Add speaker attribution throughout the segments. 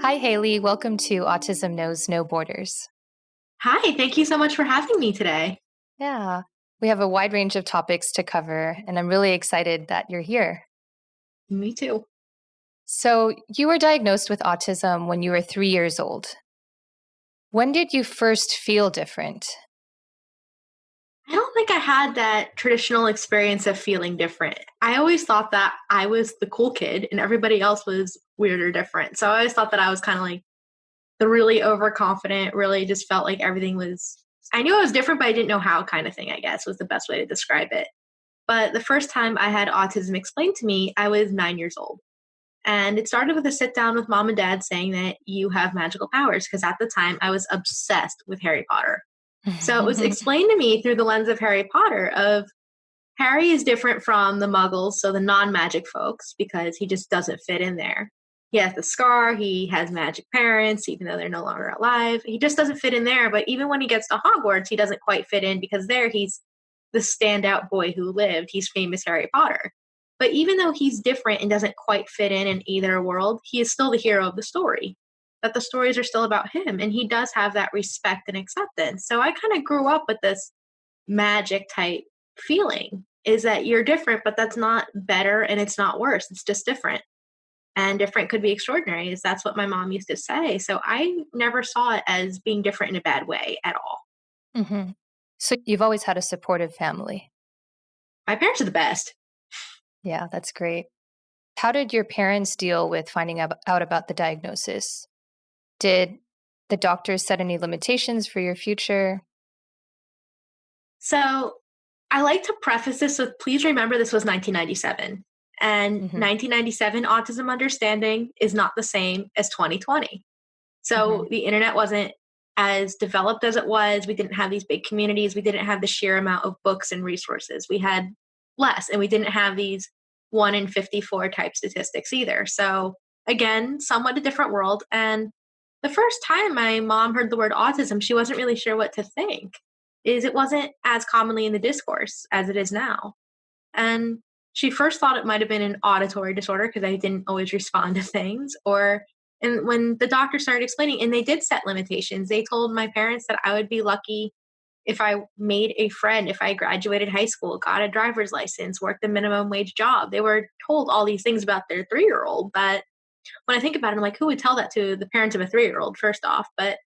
Speaker 1: Hi, Haley. Welcome to Autism Knows No Borders.
Speaker 2: Hi, thank you so much for having me today.
Speaker 1: Yeah, we have a wide range of topics to cover, and I'm really excited that you're here.
Speaker 2: Me too.
Speaker 1: So, you were diagnosed with autism when you were 3 years old. When did you first feel different?
Speaker 2: I don't think I had that traditional experience of feeling different. I always thought that I was the cool kid and everybody else was weird or different. So I always thought that I was kind of like the really overconfident, really just felt like everything was, I knew I was different, but I didn't know how kind of thing, I guess was the best way to describe it. But the first time I had autism explained to me, I was 9 years old. And it started with a sit down with mom and dad saying that you have magical powers, because at the time I was obsessed with Harry Potter. So it was explained to me through the lens of Harry Potter of Harry is different from the muggles, so the non-magic folks, because he just doesn't fit in there. He has the scar, he has magic parents, even though they're no longer alive. He just doesn't fit in there, but even when he gets to Hogwarts, he doesn't quite fit in because there he's the standout boy who lived. He's famous Harry Potter. But even though he's different and doesn't quite fit in either world, he is still the hero of the story. That the stories are still about him, and he does have that respect and acceptance. So I kind of grew up with this magic type feeling is that you're different, but that's not better and it's not worse. It's just different. And different could be extraordinary, is that's what my mom used to say. So I never saw it as being different in a bad way at all.
Speaker 1: hmm So, you've always had a supportive family.
Speaker 2: My parents are the best.
Speaker 1: Yeah, that's great. How did your parents deal with finding out about the diagnosis? Did the doctors set any limitations for your future?
Speaker 2: So I like to preface this with please remember this was 1997. And
Speaker 1: hmm
Speaker 2: 1997 autism understanding is not the same as 2020.
Speaker 1: hmm
Speaker 2: So the internet wasn't as developed as it was. We didn't have these big communities. We didn't have the sheer amount of books and resources. We had less, and we didn't have these 1 in 54 type statistics either. So, again, somewhat a different world. And the first time my mom heard the word autism, she wasn't really sure what to think. Is it wasn't as commonly in the discourse as it is now. And she first thought it might have been an auditory disorder because I didn't always respond to things. And when the doctor started explaining, and they did set limitations, they told my parents that I would be lucky if I made a friend, if I graduated high school, got a driver's license, worked a minimum wage job. They were told all these things about their 3 year old that when I think about it, I'm like, who would tell that to the parents of a 3 year old, first off? But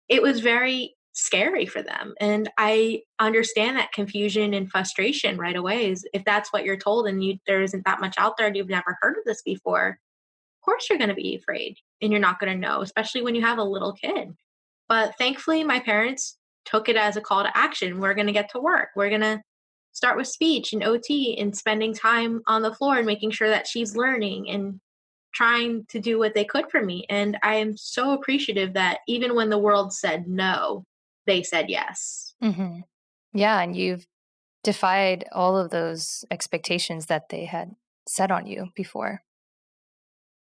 Speaker 2: it was very scary for them. And I understand that confusion and frustration right away is if that's what you're told and there isn't that much out there and you've never heard of this before, of course you're going to be afraid and you're not going to know, especially when you have a little kid. But thankfully, my parents took it as a call to action. We're going to get to work. We're going to start with speech and OT and spending time on the floor and making sure that she's learning and trying to do what they could for me. And I am so appreciative that even when the world said no, they said yes.
Speaker 1: hmm Yeah, and you've defied all of those expectations that they had set on you before.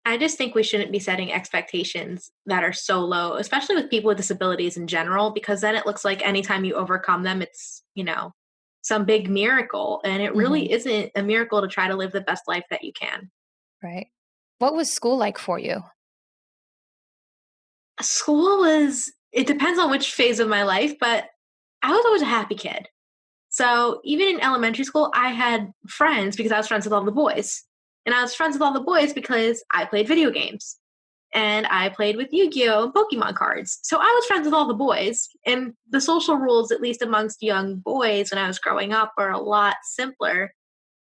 Speaker 2: I just think we shouldn't be setting expectations that are so low, especially with people with disabilities in general, because then it looks like anytime you overcome them, it's, some big miracle. And it
Speaker 1: hmm
Speaker 2: really isn't a miracle to try to live the best life that you can.
Speaker 1: Right. What was school like for you?
Speaker 2: School was, it depends on which phase of my life, but I was always a happy kid. So even in elementary school, I had friends because I was friends with all the boys. And I was friends with all the boys because I played video games and I played with Yu-Gi-Oh! And Pokemon cards. So I was friends with all the boys. And the social rules, at least amongst young boys when I was growing up, are a lot simpler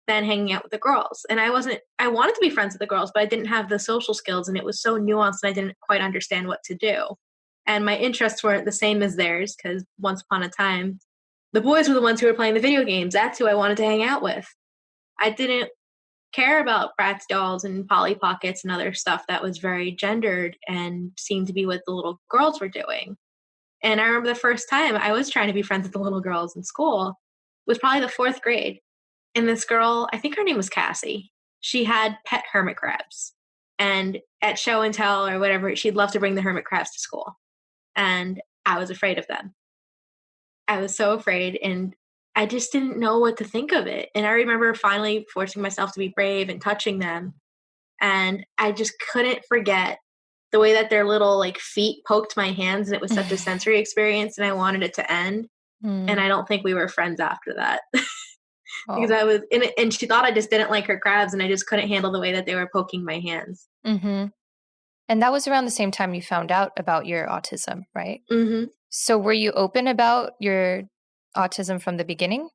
Speaker 2: than hanging out with the girls. And I wanted to be friends with the girls, but I didn't have the social skills and it was so nuanced and I didn't quite understand what to do. And my interests weren't the same as theirs because once upon a time, the boys were the ones who were playing the video games. That's who I wanted to hang out with. I didn't care about Bratz dolls and Polly Pockets and other stuff that was very gendered and seemed to be what the little girls were doing. And I remember the first time I was trying to be friends with the little girls in school was probably the fourth grade. And this girl, I think her name was Cassie, she had pet hermit crabs. And at show and tell or whatever, she'd love to bring the hermit crabs to school. And I was afraid of them. I was so afraid and I just didn't know what to think of it. And I remember finally forcing myself to be brave and touching them. And I just couldn't forget the way that their little like feet poked my hands, and it was such a sensory experience, and I wanted it to end. And
Speaker 1: Mm.
Speaker 2: I don't think we were friends after that because
Speaker 1: Oh.
Speaker 2: I was in it, and she thought I just didn't like her crabs, and I just couldn't handle the way that they were poking my hands.
Speaker 1: Mhm. And that was around the same time you found out about your autism, right?
Speaker 2: Hmm.
Speaker 1: So were you open about your autism from the beginning?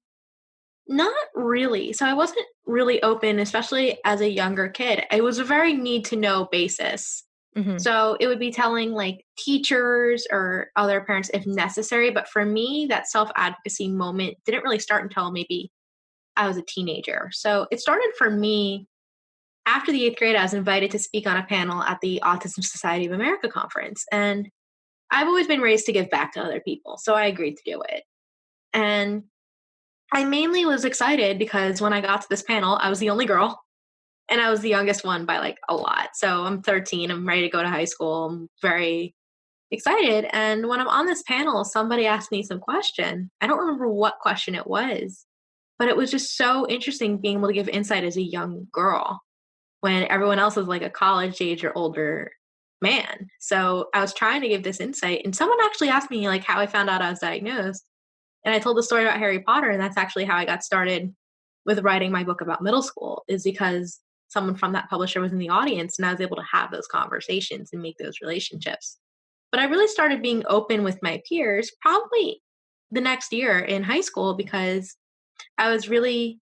Speaker 2: Not really. So I wasn't really open, especially as a younger kid. It was a very need to know basis.
Speaker 1: Mhm.
Speaker 2: So it would be telling like teachers or other parents if necessary. But for me, that self advocacy moment didn't really start until maybe I was a teenager. So it started for me after the eighth grade. I was invited to speak on a panel at the Autism Society of America conference. And I've always been raised to give back to other people. So I agreed to do it. And I mainly was excited because when I got to this panel, I was the only girl and I was the youngest one by like a lot. So I'm 13, I'm ready to go to high school. I'm very excited. And when I'm on this panel, somebody asked me some question. I don't remember what question it was, but it was just so interesting being able to give insight as a young girl when everyone else is like a college age or older man. So I was trying to give this insight, and someone actually asked me like how I found out I was diagnosed. And I told the story about Harry Potter, and that's actually how I got started with writing my book about middle school, is because someone from that publisher was in the audience and I was able to have those conversations and make those relationships. But I really started being open with my peers probably the next year in high school because I was really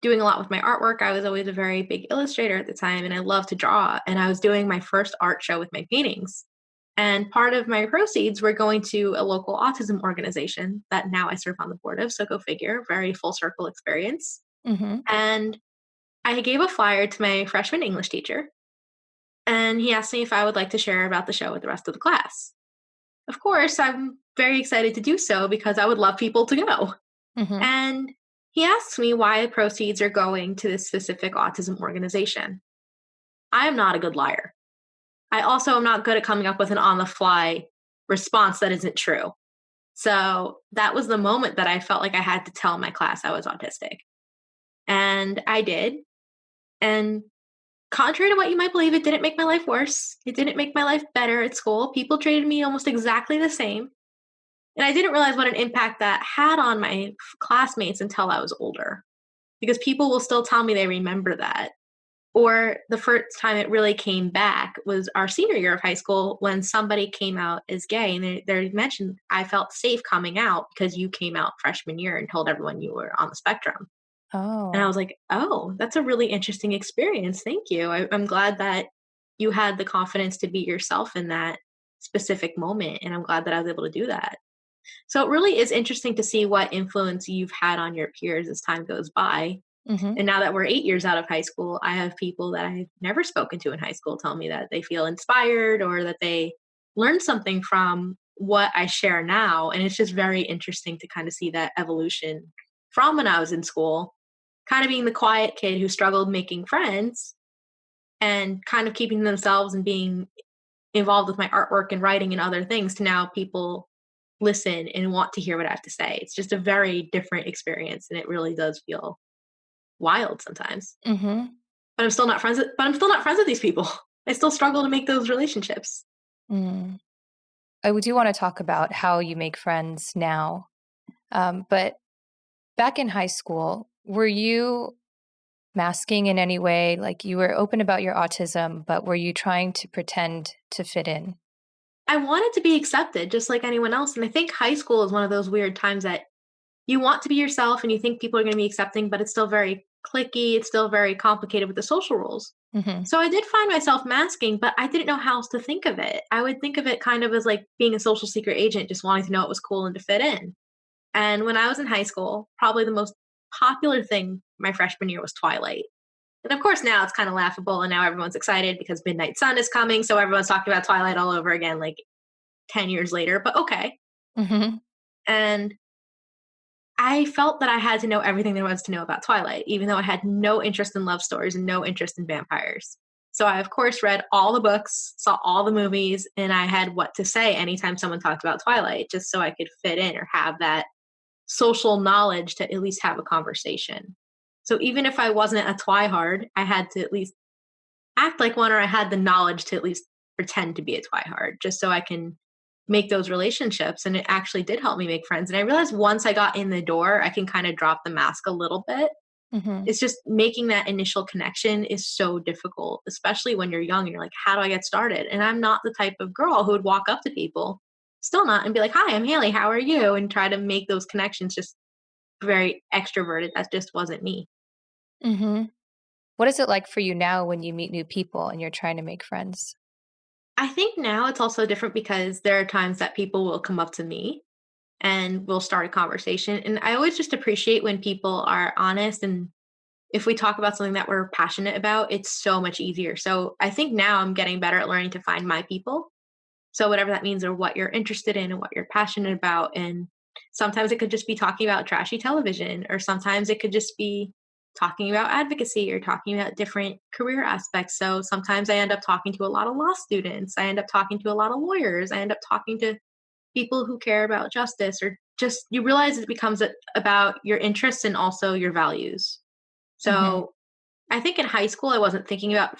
Speaker 2: doing a lot with my artwork. I was always a very big illustrator at the time and I love to draw. And I was doing my first art show with my paintings. And part of my proceeds were going to a local autism organization that now I serve on the board of. So go figure, very full circle experience.
Speaker 1: Mhm.
Speaker 2: And I gave a flyer to my freshman English teacher. And he asked me if I would like to share about the show with the rest of the class. Of course, I'm very excited to do so because I would love people to go.
Speaker 1: Mhm.
Speaker 2: And he asks me why the proceeds are going to this specific autism organization. I am not a good liar. I also am not good at coming up with an on the fly response that isn't true. So that was the moment that I felt like I had to tell my class I was autistic. And I did. And contrary to what you might believe, it didn't make my life worse. It didn't make my life better at school. People treated me almost exactly the same. And I didn't realize what an impact that had on my classmates until I was older, because people will still tell me they remember that. Or the first time it really came back was our senior year of high school when somebody came out as gay. And they mentioned, I felt safe coming out because you came out freshman year and told everyone you were on the spectrum. And I
Speaker 1: Oh.
Speaker 2: was like, oh, that's a really interesting experience. Thank you. I'm glad that you had the confidence to be yourself in that specific moment. And I'm glad that I was able to do that. So it really is interesting to see what influence you've had on your peers as time goes by.
Speaker 1: Mhm.
Speaker 2: And now that we're 8 years out of high school, I have people that I've never spoken to in high school tell me that they feel inspired or that they learned something from what I share now. And it's just very interesting to kind of see that evolution from when I was in school, kind of being the quiet kid who struggled making friends and kind of keeping to themselves and being involved with my artwork and writing and other things, to now people listen and want to hear what I have to say. It's just a very different experience and it really does feel wild sometimes.
Speaker 1: Mhm.
Speaker 2: But I'm still not friends with these people. I still struggle to make those relationships.
Speaker 1: Mm. I do want to talk about how you make friends now. But back in high school, were you masking in any way? Like you were open about your autism, but were you trying to pretend to fit in?
Speaker 2: I wanted to be accepted just like anyone else. And I think high school is one of those weird times that you want to be yourself and you think people are going to be accepting, but it's still very clicky. It's still very complicated with the social rules.
Speaker 1: Mhm.
Speaker 2: So I did find myself masking, but I didn't know how else to think of it. I would think of it kind of as like being a social secret agent, just wanting to know it was cool and to fit in. And when I was in high school, probably the most popular thing my freshman year was Twilight. And of course, now it's kind of laughable, and now everyone's excited because Midnight Sun is coming. So everyone's talking about Twilight all over again, like 10 years later, but okay.
Speaker 1: Mhm.
Speaker 2: And I felt that I had to know everything there was to know about Twilight, even though I had no interest in love stories and no interest in vampires. So I, of course, read all the books, saw all the movies, and I had what to say anytime someone talked about Twilight, just so I could fit in or have that social knowledge to at least have a conversation. So even if I wasn't a twihard, I had to at least act like one, or I had the knowledge to at least pretend to be a twihard just so I can make those relationships. And it actually did help me make friends. And I realized once I got in the door, I can kind of drop the mask a little bit.
Speaker 1: Mhm.
Speaker 2: It's just making that initial connection is so difficult, especially when you're young and you're like, how do I get started? And I'm not the type of girl who would walk up to people, still not, and be like, hi, I'm Haley, how are you? And try to make those connections, just very extroverted. That just wasn't me.
Speaker 1: Mhm. What is it like for you now when you meet new people and you're trying to make friends?
Speaker 2: I think now it's also different because there are times that people will come up to me and we'll start a conversation. And I always just appreciate when people are honest, and if we talk about something that we're passionate about, it's so much easier. So I think now I'm getting better at learning to find my people. So whatever that means, or what you're interested in and what you're passionate about. And sometimes it could just be talking about trashy television, or sometimes it could just be talking about advocacy or talking about different career aspects. So sometimes I end up talking to a lot of law students. I end up talking to a lot of lawyers. I end up talking to people who care about justice, or just you realize it becomes about your interests and also your values.
Speaker 1: Mhm.
Speaker 2: So I think in high school, I wasn't thinking about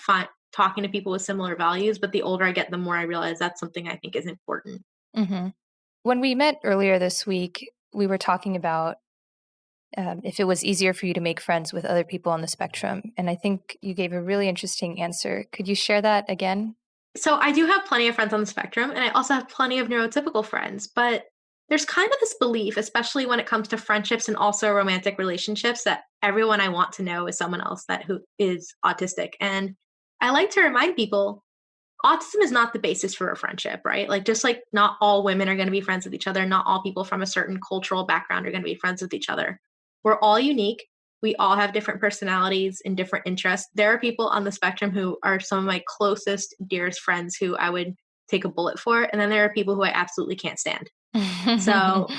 Speaker 2: talking to people with similar values, but the older I get, the more I realize that's something I think is important.
Speaker 1: Mhm. When we met earlier this week, we were talking about if it was easier for you to make friends with other people on the spectrum. And I think you gave a really interesting answer. Could you share that again?
Speaker 2: So I do have plenty of friends on the spectrum, and I also have plenty of neurotypical friends, but there's kind of this belief, especially when it comes to friendships and also romantic relationships, that everyone I want to know is someone else that who is autistic. And I like to remind people autism is not the basis for a friendship, right? Like, just like not all women are going to be friends with each other, not all people from a certain cultural background are going to be friends with each other. We're all unique. We all have different personalities and different interests. There are people on the spectrum who are some of my closest, dearest friends who I would take a bullet for. And then there are people who I absolutely can't stand. So,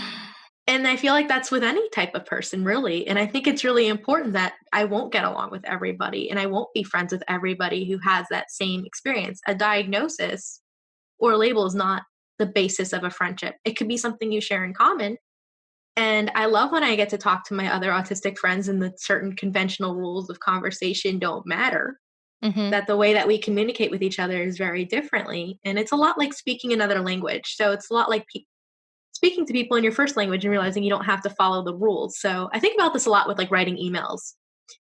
Speaker 2: and I feel like that's with any type of person, really. And I think it's really important that I won't get along with everybody and I won't be friends with everybody who has that same experience. A diagnosis or label is not the basis of a friendship. It could be something you share in common. And I love when I get to talk to my other autistic friends and the certain conventional rules of conversation don't matter.
Speaker 1: Mhm.
Speaker 2: That the way that we communicate with each other is very differently. And it's a lot like speaking another language. So it's a lot like speaking to people in your first language and realizing you don't have to follow the rules. So I think about this a lot with like writing emails.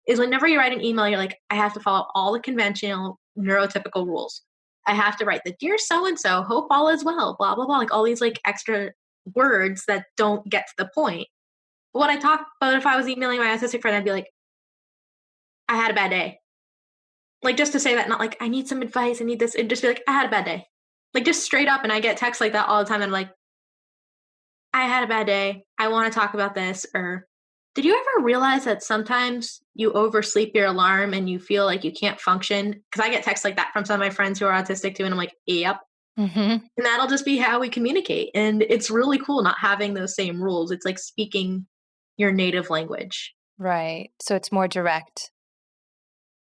Speaker 2: Is whenever you write an email, you're like, I have to follow all the conventional neurotypical rules. I have to write the dear so and so, hope all is well, blah blah blah, like all these like extra words that don't get to the point. But if I was emailing my autistic friend, I'd be like, I had a bad day. Like, just to say that, not like I need some advice, I need this, and just be like, I had a bad day. Like, just straight up. And I get texts like that all the time. And I'm like, I had a bad day. I want to talk about this. Or, did you ever realize that sometimes you oversleep your alarm and you feel like you can't function? Because I get texts like that from some of my friends who are autistic too. And I'm like, yep.
Speaker 1: Mhm.
Speaker 2: And that'll just be how we communicate. And it's really cool not having those same rules. It's like speaking your native language.
Speaker 1: Right. So it's more direct.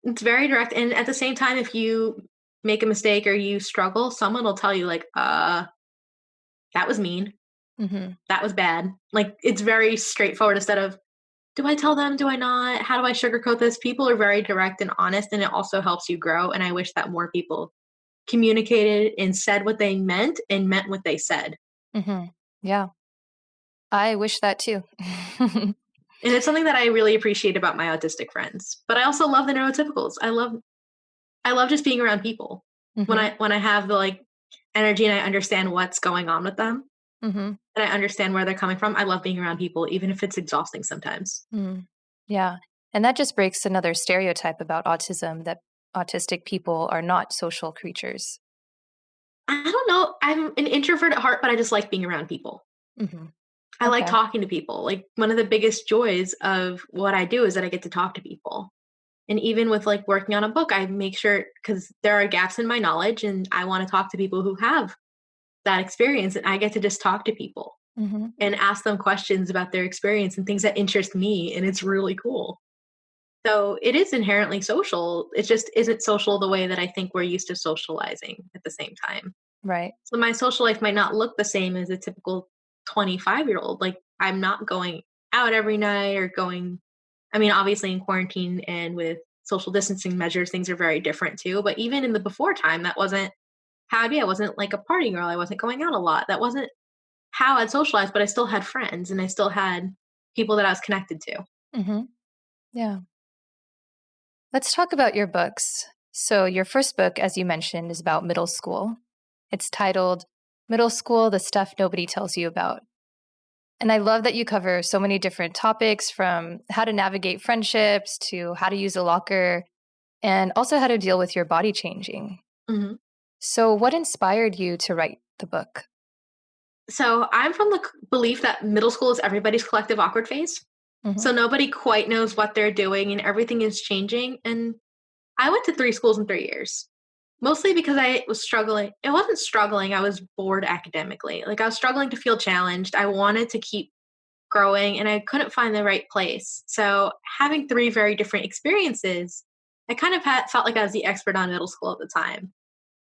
Speaker 2: It's very direct. And at the same time, if you make a mistake or you struggle, someone will tell you, like, that was mean.
Speaker 1: Mhm.
Speaker 2: That was bad. Like, it's very straightforward instead of, do I tell them? Do I not? How do I sugarcoat this? People are very direct and honest, and it also helps you grow. And I wish that more people communicated and said what they meant and meant what they said.
Speaker 1: Mhm. Yeah. I wish that too.
Speaker 2: And it's something that I really appreciate about my autistic friends. But I also love the neurotypicals. I love just being around people.
Speaker 1: Mhm.
Speaker 2: When I have the like energy and I understand what's going on with them
Speaker 1: Mhm.
Speaker 2: and I understand where they're coming from, I love being around people, even if it's exhausting sometimes.
Speaker 1: Mm. Yeah. And that just breaks another stereotype about autism that autistic people are not social creatures.
Speaker 2: I don't know. I'm an introvert at heart, but I just like being around people.
Speaker 1: Mhm.
Speaker 2: I like
Speaker 1: Okay.
Speaker 2: talking to people. Like, one of the biggest joys of what I do is that I get to talk to people. And even with like working on a book, I make sure, because there are gaps in my knowledge and I want to talk to people who have that experience, and I get to just talk to people
Speaker 1: Mhm.
Speaker 2: and ask them questions about their experience and things that interest me, and it's really cool. So it is inherently social. It just isn't social the way that I think we're used to socializing at the same time.
Speaker 1: Right.
Speaker 2: So my social life might not look the same as a typical 25-year-old. Like, I'm not going out every night or going, I mean, obviously in quarantine and with social distancing measures, things are very different too. But even in the before time, that wasn't how I'd be. I wasn't like a party girl. I wasn't going out a lot. That wasn't how I'd socialize, but I still had friends and I still had people that I was connected to.
Speaker 1: Hmm. Yeah. Let's talk about your books. So, your first book, as you mentioned, is about middle school. It's titled Middle School: The Stuff Nobody Tells You About. And I love that you cover so many different topics, from how to navigate friendships to how to use a locker and also how to deal with your body changing.
Speaker 2: Mhm.
Speaker 1: So, what inspired you to write the book?
Speaker 2: So I'm from the belief that middle school is everybody's collective awkward phase. So
Speaker 1: Hmm.
Speaker 2: nobody quite knows what they're doing and everything is changing. And I went to 3 schools in 3 years, mostly because I was struggling. It wasn't struggling, I was bored academically. Like I was struggling to feel challenged. I wanted to keep growing and I couldn't find the right place. So having 3 very different experiences, I kind of felt like I was the expert on middle school at the time.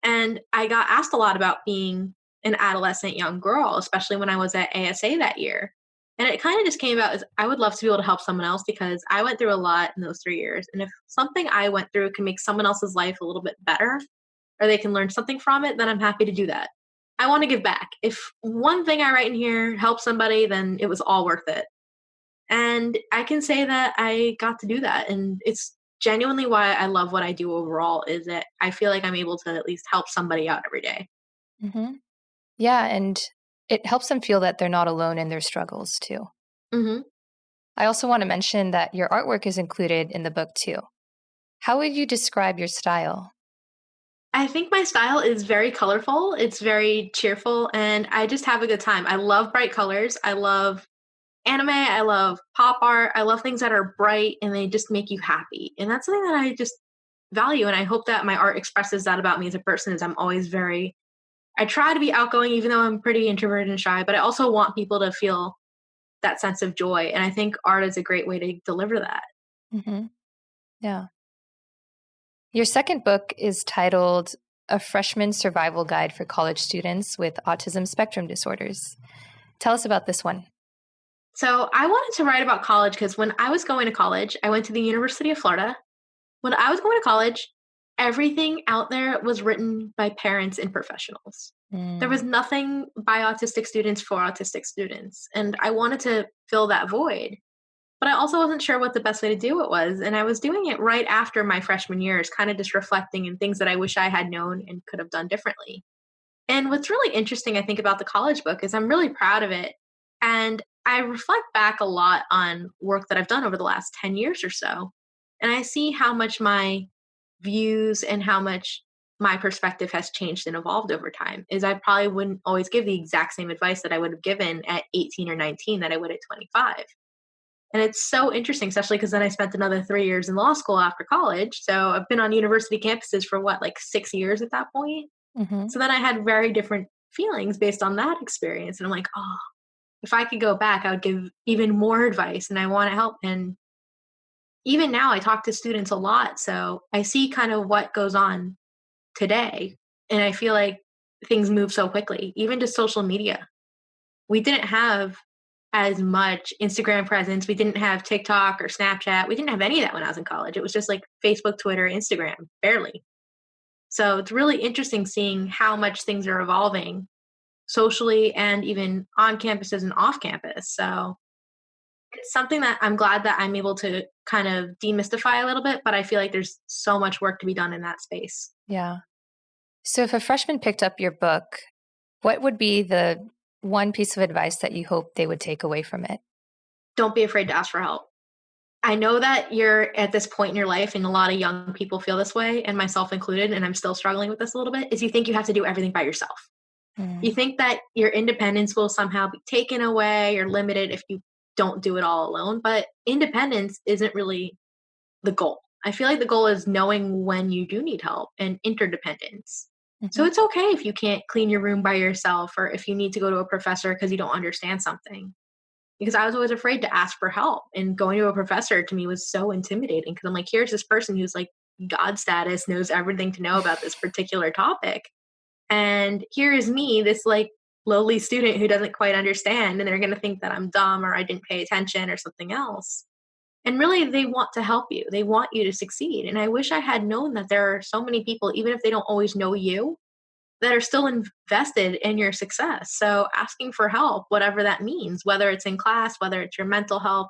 Speaker 2: And I got asked a lot about being an adolescent young girl, especially when I was at ASA that year. And it kind of just came about as I would love to be able to help someone else because I went through a lot in those 3 years. And if something I went through can make someone else's life a little bit better or they can learn something from it, then I'm happy to do that. I want to give back. If one thing I write in here helps somebody, then it was all worth it. And I can say that I got to do that. And it's genuinely why I love what I do overall is that I feel like I'm able to at least help somebody out every day.
Speaker 1: Hmm. Yeah. And it helps them feel that they're not alone in their struggles, too.
Speaker 2: Mhm.
Speaker 1: I also want to mention that your artwork is included in the book, too. How would you describe your style?
Speaker 2: I think my style is very colorful, it's very cheerful, and I just have a good time. I love bright colors, I love anime, I love pop art, I love things that are bright and they just make you happy, and that's something that I just value, and I hope that my art expresses that about me as a person is I'm always very I try to be outgoing even though I'm pretty introverted and shy, but I also want people to feel that sense of joy, and I think art is a great way to deliver that.
Speaker 1: Hmm. Yeah. Your second book is titled A Freshman Survival Guide for College Students with Autism Spectrum Disorders. Tell us about this one.
Speaker 2: So, I wanted to write about college because when I was going to college, I went to the University of Florida. When I was going to college, everything out there was written by parents and professionals. There was
Speaker 1: Mm.
Speaker 2: nothing by autistic students for autistic students, and I wanted to fill that void. But I also wasn't sure what the best way to do it was, and I was doing it right after my freshman years, kind of just reflecting and things that I wish I had known and could have done differently. And what's really interesting, I think, about the college book is I'm really proud of it. And I reflect back a lot on work that I've done over the last 10 years or so. And I see how much my views and how much my perspective has changed and evolved over time. Is I probably wouldn't always give the exact same advice that I would have given at 18 or 19 that I would at 25. And it's so interesting, especially because then I spent another 3 years in law school after college. So I've been on university campuses for what, like 6 years at that point?
Speaker 1: Hmm.
Speaker 2: So then I had very different feelings based on that experience. And I'm like, oh, if I could go back, I would give even more advice and I want to help. And even now, I talk to students a lot. So I see kind of what goes on today. And I feel like things move so quickly, even just social media. We didn't have as much Instagram presence. We didn't have TikTok or Snapchat. We didn't have any of that when I was in college. It was just like Facebook, Twitter, Instagram, barely. So it's really interesting seeing how much things are evolving socially and even on campuses and off campus. So it's something that I'm glad that I'm able to kind of demystify a little bit, but I feel like there's so much work to be done in that space.
Speaker 1: Yeah. So, if a freshman picked up your book, what would be the one piece of advice that you hope they would take away from it?
Speaker 2: Don't be afraid to ask for help. I know that you're at this point in your life, and a lot of young people feel this way, and myself included, and I'm still struggling with this a little bit, is you think you have to do everything by yourself. You
Speaker 1: Mm.
Speaker 2: think that your independence will somehow be taken away or limited if you don't do it all alone, but independence isn't really the goal. I feel like the goal is knowing when you do need help and interdependence. So
Speaker 1: Hmm.
Speaker 2: it's okay if you can't clean your room by yourself or if you need to go to a professor because you don't understand something. Because I was always afraid to ask for help. And going to a professor to me was so intimidating because I'm like, here's this person who's like God status, knows everything to know about this particular topic. And here is me, this like lowly student who doesn't quite understand. And they're going to think that I'm dumb or I didn't pay attention or something else. And really, they want to help you. They want you to succeed. And I wish I had known that there are so many people, even if they don't always know you, that are still invested in your success. So asking for help, whatever that means, whether it's in class, whether it's your mental health,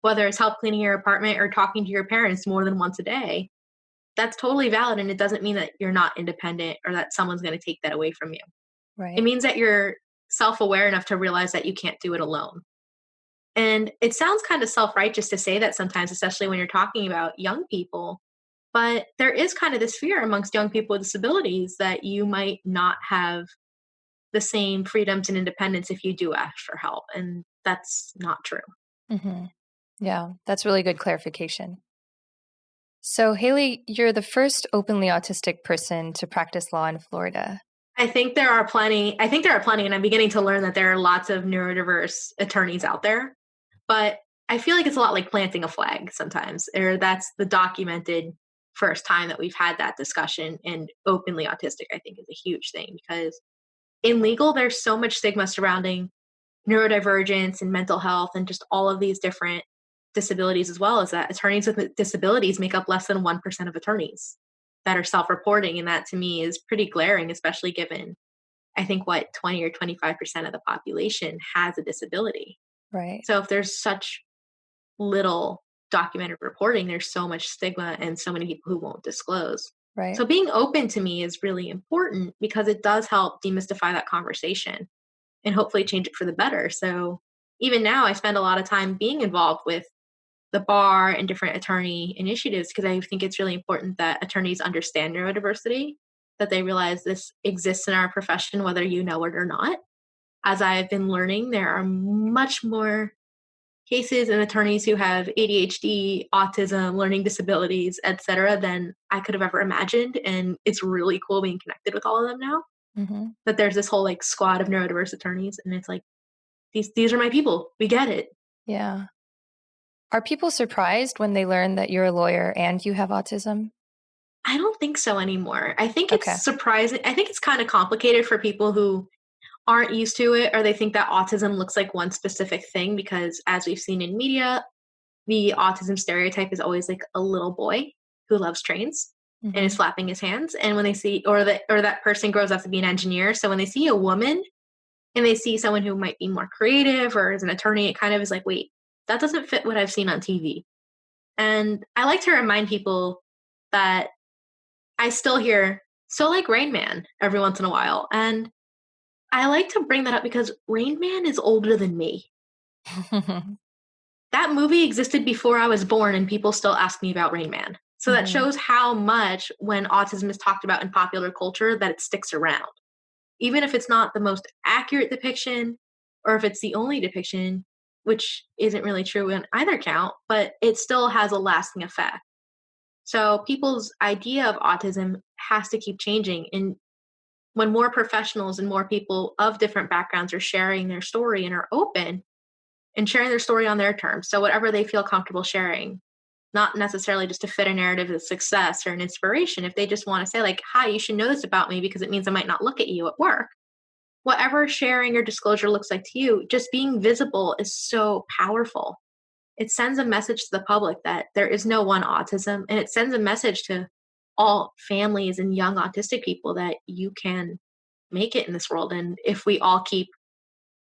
Speaker 2: whether it's help cleaning your apartment or talking to your parents more than once a day, that's totally valid. And it doesn't mean that you're not independent or that someone's going to take that away from you. It
Speaker 1: Right.
Speaker 2: means that you're self aware enough to realize that you can't do it alone. And it sounds kind of self righteous to say that sometimes, especially when you're talking about young people. But there is kind of this fear amongst young people with disabilities that you might not have the same freedoms and independence if you do ask for help. And that's not true.
Speaker 1: Hmm. Yeah, that's really good clarification. So, Haley, you're the first openly autistic person to practice law in Florida.
Speaker 2: I think there are plenty. I think there are plenty, and I'm beginning to learn that there are lots of neurodiverse attorneys out there. But I feel like it's a lot like planting a flag sometimes, or that's the documented first time that we've had that discussion. And openly autistic, I think, is a huge thing because in legal, there's so much stigma surrounding neurodivergence and mental health and just all of these different disabilities, as well as that attorneys with disabilities make up less than 1% of attorneys that are self-reporting. And that to me is pretty glaring, especially given I think what 20 or 25% of the population has a disability.
Speaker 1: Right.
Speaker 2: So if there's such little documented reporting, there's so much stigma and so many people who won't disclose.
Speaker 1: Right.
Speaker 2: So being open to me is really important because it does help demystify that conversation and hopefully change it for the better. So even now, I spend a lot of time being involved with the bar and different attorney initiatives because I think it's really important that attorneys understand neurodiversity, that they realize this exists in our profession, whether you know it or not. As I've been learning, there are much more cases and attorneys who have ADHD, autism, learning disabilities, etc., than I could have ever imagined. And it's really cool being connected with all of them now.
Speaker 1: Hmm.
Speaker 2: That there's this whole like squad of neurodiverse attorneys, and it's like these are my people. We get it.
Speaker 1: Yeah. Are people surprised when they learn that you're a lawyer and you have autism?
Speaker 2: I don't think so anymore. I think it's
Speaker 1: Okay.
Speaker 2: surprising. I think it's kind of complicated for people who aren't used to it or they think that autism looks like one specific thing because as we've seen in media, the autism stereotype is always like a little boy who loves trains and is
Speaker 1: Hmm.
Speaker 2: flapping his hands. And when they see or that person grows up to be an engineer, so when they see a woman and they see someone who might be more creative or is an attorney, it kind of is like, wait, that doesn't fit what I've seen on TV. And I like to remind people that I still hear, so like Rain Man every once in a while. And I like to bring that up because Rain Man is older than me. That movie existed before I was born, and people still ask me about Rain Man. So that
Speaker 1: Hmm.
Speaker 2: shows how much when autism is talked about in popular culture that it sticks around. Even if it's not the most accurate depiction or if it's the only depiction, which isn't really true in either count, but it still has a lasting effect. So people's idea of autism has to keep changing. And when more professionals and more people of different backgrounds are sharing their story and are open and sharing their story on their terms, so whatever they feel comfortable sharing, not necessarily just to fit a narrative of success or an inspiration, if they just want to say, like, hi, you should know this about me because it means I might not look at you at work. Whatever sharing or disclosure looks like to you, just being visible is so powerful. It sends a message to the public that there is no one autism, and it sends a message to all families and young autistic people that you can make it in this world. And if we all keep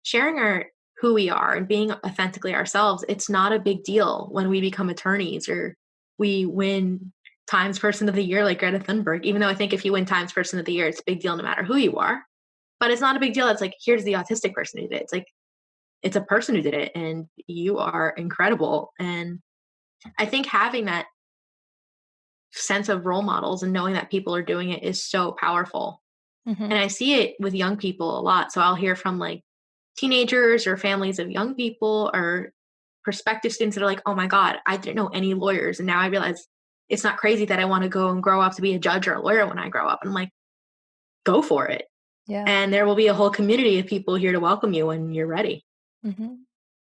Speaker 2: sharing our who we are and being authentically ourselves, it's not a big deal when we become attorneys or we win Times Person of the Year like Greta Thunberg. Even though I think if you win Times Person of the Year, it's a big deal no matter who you are. But it's not a big deal. It's like, here's the autistic person who did it. It's like, it's a person who did it, and you are incredible. And I think having that sense of role models and knowing that people are doing it is so powerful.
Speaker 1: Hmm.
Speaker 2: And I see it with young people a lot. So I'll hear from like teenagers or families of young people or prospective students that are like, oh my God, I didn't know any lawyers. And now I realize it's not crazy that I want to go and grow up to be a judge or a lawyer when I grow up. And I'm like, go for it.
Speaker 1: Yeah.
Speaker 2: And there will be a whole community of people here to welcome you when you're ready.
Speaker 1: Hmm.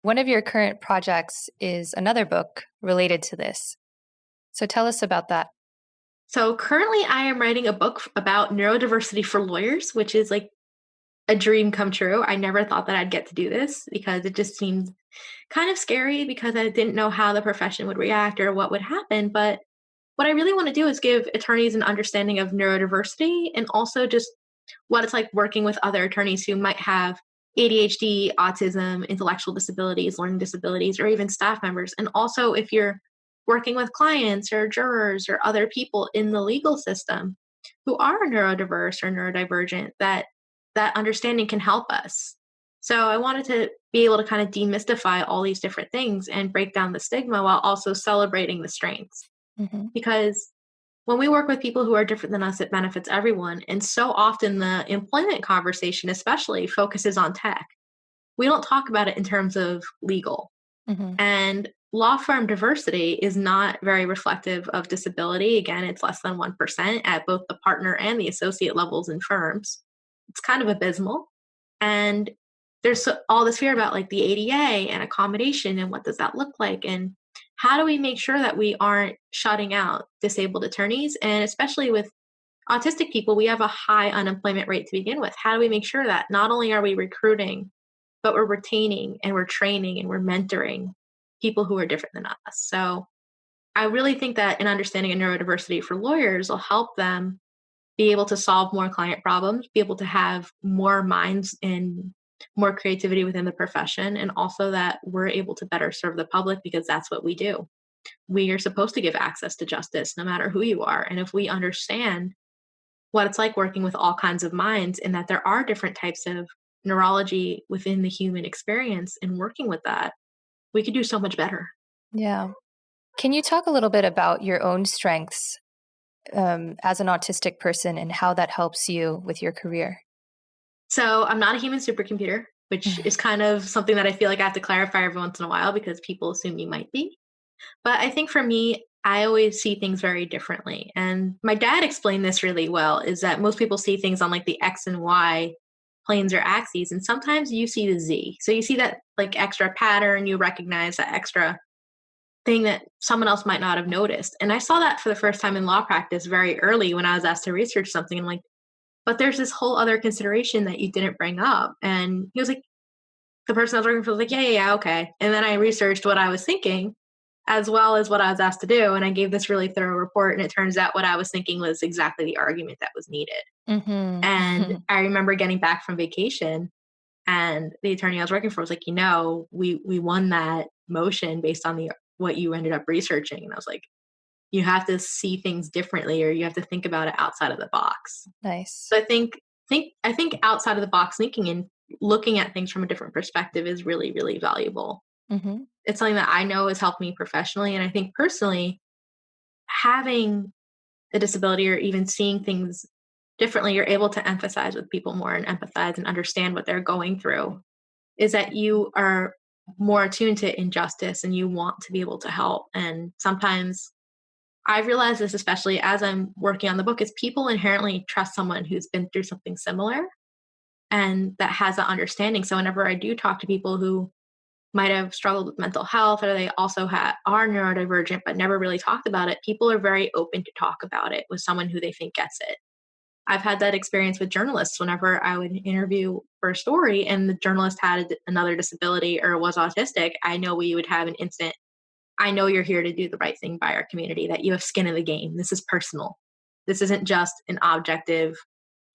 Speaker 1: One of your current projects is another book related to this. So tell us about that.
Speaker 2: So currently, I am writing a book about neurodiversity for lawyers, which is like a dream come true. I never thought that I'd get to do this because it just seemed kind of scary because I didn't know how the profession would react or what would happen. But what I really want to do is give attorneys an understanding of neurodiversity and also just what it's like working with other attorneys who might have ADHD, autism, intellectual disabilities, learning disabilities, or even staff members. And also, if you're working with clients or jurors or other people in the legal system who are neurodiverse or neurodivergent, that understanding can help us. So I wanted to be able to kind of demystify all these different things and break down the stigma while also celebrating the strengths.
Speaker 1: Hmm.
Speaker 2: Because when we work with people who are different than us, it benefits everyone. And so often the employment conversation, especially, focuses on tech. We don't talk about it in terms of legal.
Speaker 1: Hmm.
Speaker 2: And law firm diversity is not very reflective of disability. Again, it's less than 1% at both the partner and the associate levels in firms. It's kind of abysmal. And there's all this fear about like the ADA and accommodation and what does that look like? And how do we make sure that we aren't shutting out disabled attorneys? And especially with autistic people, we have a high unemployment rate to begin with. How do we make sure that not only are we recruiting, but we're retaining and we're training and we're mentoring people who are different than us? So I really think that an understanding of neurodiversity for lawyers will help them be able to solve more client problems, be able to have more minds and more creativity within the profession, and also that we're able to better serve the public because that's what we do. We are supposed to give access to justice no matter who you are. And if we understand what it's like working with all kinds of minds and that there are different types of neurology within the human experience and working with that, we could do so much better.
Speaker 1: Yeah. Can you talk a little bit about your own strengths as an autistic person and how that helps you with your career?
Speaker 2: So I'm not a human supercomputer, which is kind of something that I feel like I have to clarify every once in a while because people assume you might be. But I think for me, I always see things very differently. And my dad explained this really well is that most people see things on like the X and Y planes or axes, and sometimes you see the Z. So you see that like extra pattern, you recognize that extra thing that someone else might not have noticed. And I saw that for the first time in law practice very early when I was asked to research something. I'm like, but there's this whole other consideration that you didn't bring up. And he was like, the person I was working for was like, yeah, okay. And then I researched what I was thinking as well as what I was asked to do. And I gave this really thorough report. And it turns out what I was thinking was exactly the argument that was needed.
Speaker 1: Hmm.
Speaker 2: And I remember getting back from vacation and the attorney I was working for was like, we won that motion based on the what you ended up researching. And I was like, you have to see things differently or you have to think about it outside of the box.
Speaker 1: Nice.
Speaker 2: So I think outside of the box thinking and looking at things from a different perspective is really, really valuable.
Speaker 1: Hmm.
Speaker 2: It's something that I know has helped me professionally. And I think personally, having a disability or even seeing things differently, you're able to empathize with people more and empathize and understand what they're going through. Is that you are more attuned to injustice and you want to be able to help. And sometimes I've realized this, especially as I'm working on the book, is people inherently trust someone who's been through something similar and that has that understanding. So whenever I do talk to people who might have struggled with mental health or they also are neurodivergent but never really talked about it, people are very open to talk about it with someone who they think gets it. I've had that experience with journalists whenever I would interview for a story and the journalist had another disability or was autistic. I know we would have an instant, I know you're here to do the right thing by our community, that you have skin in the game. This is personal. This isn't just an objective,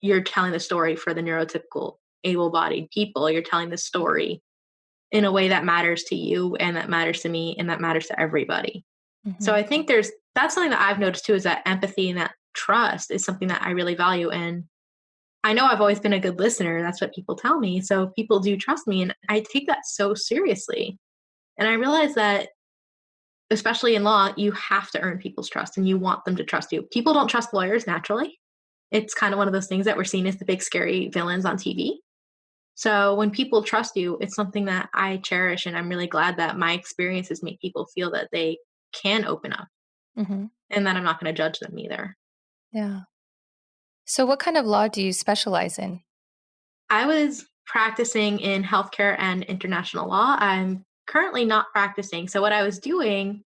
Speaker 2: you're telling the story for the neurotypical able bodied people. You're telling the story in a way that matters to you and that matters to me and that matters to everybody. So
Speaker 1: Hmm.
Speaker 2: I think that's something that I've noticed too is that empathy and that trust is something that I really value. And I know I've always been a good listener. That's what people tell me. So people do trust me. And I take that so seriously. And I realize that, especially in law, you have to earn people's trust and you want them to trust you. People don't trust lawyers naturally. It's kind of one of those things that we're seen as the big scary villains on TV. So when people trust you, it's something that I cherish. And I'm really glad that my experiences make people feel that they can open up
Speaker 1: Hmm.
Speaker 2: and that I'm not going to judge them either.
Speaker 1: Yeah. So, what kind of law do you specialize in?
Speaker 2: I was practicing in healthcare and international law. I'm currently not practicing. So, what I was doing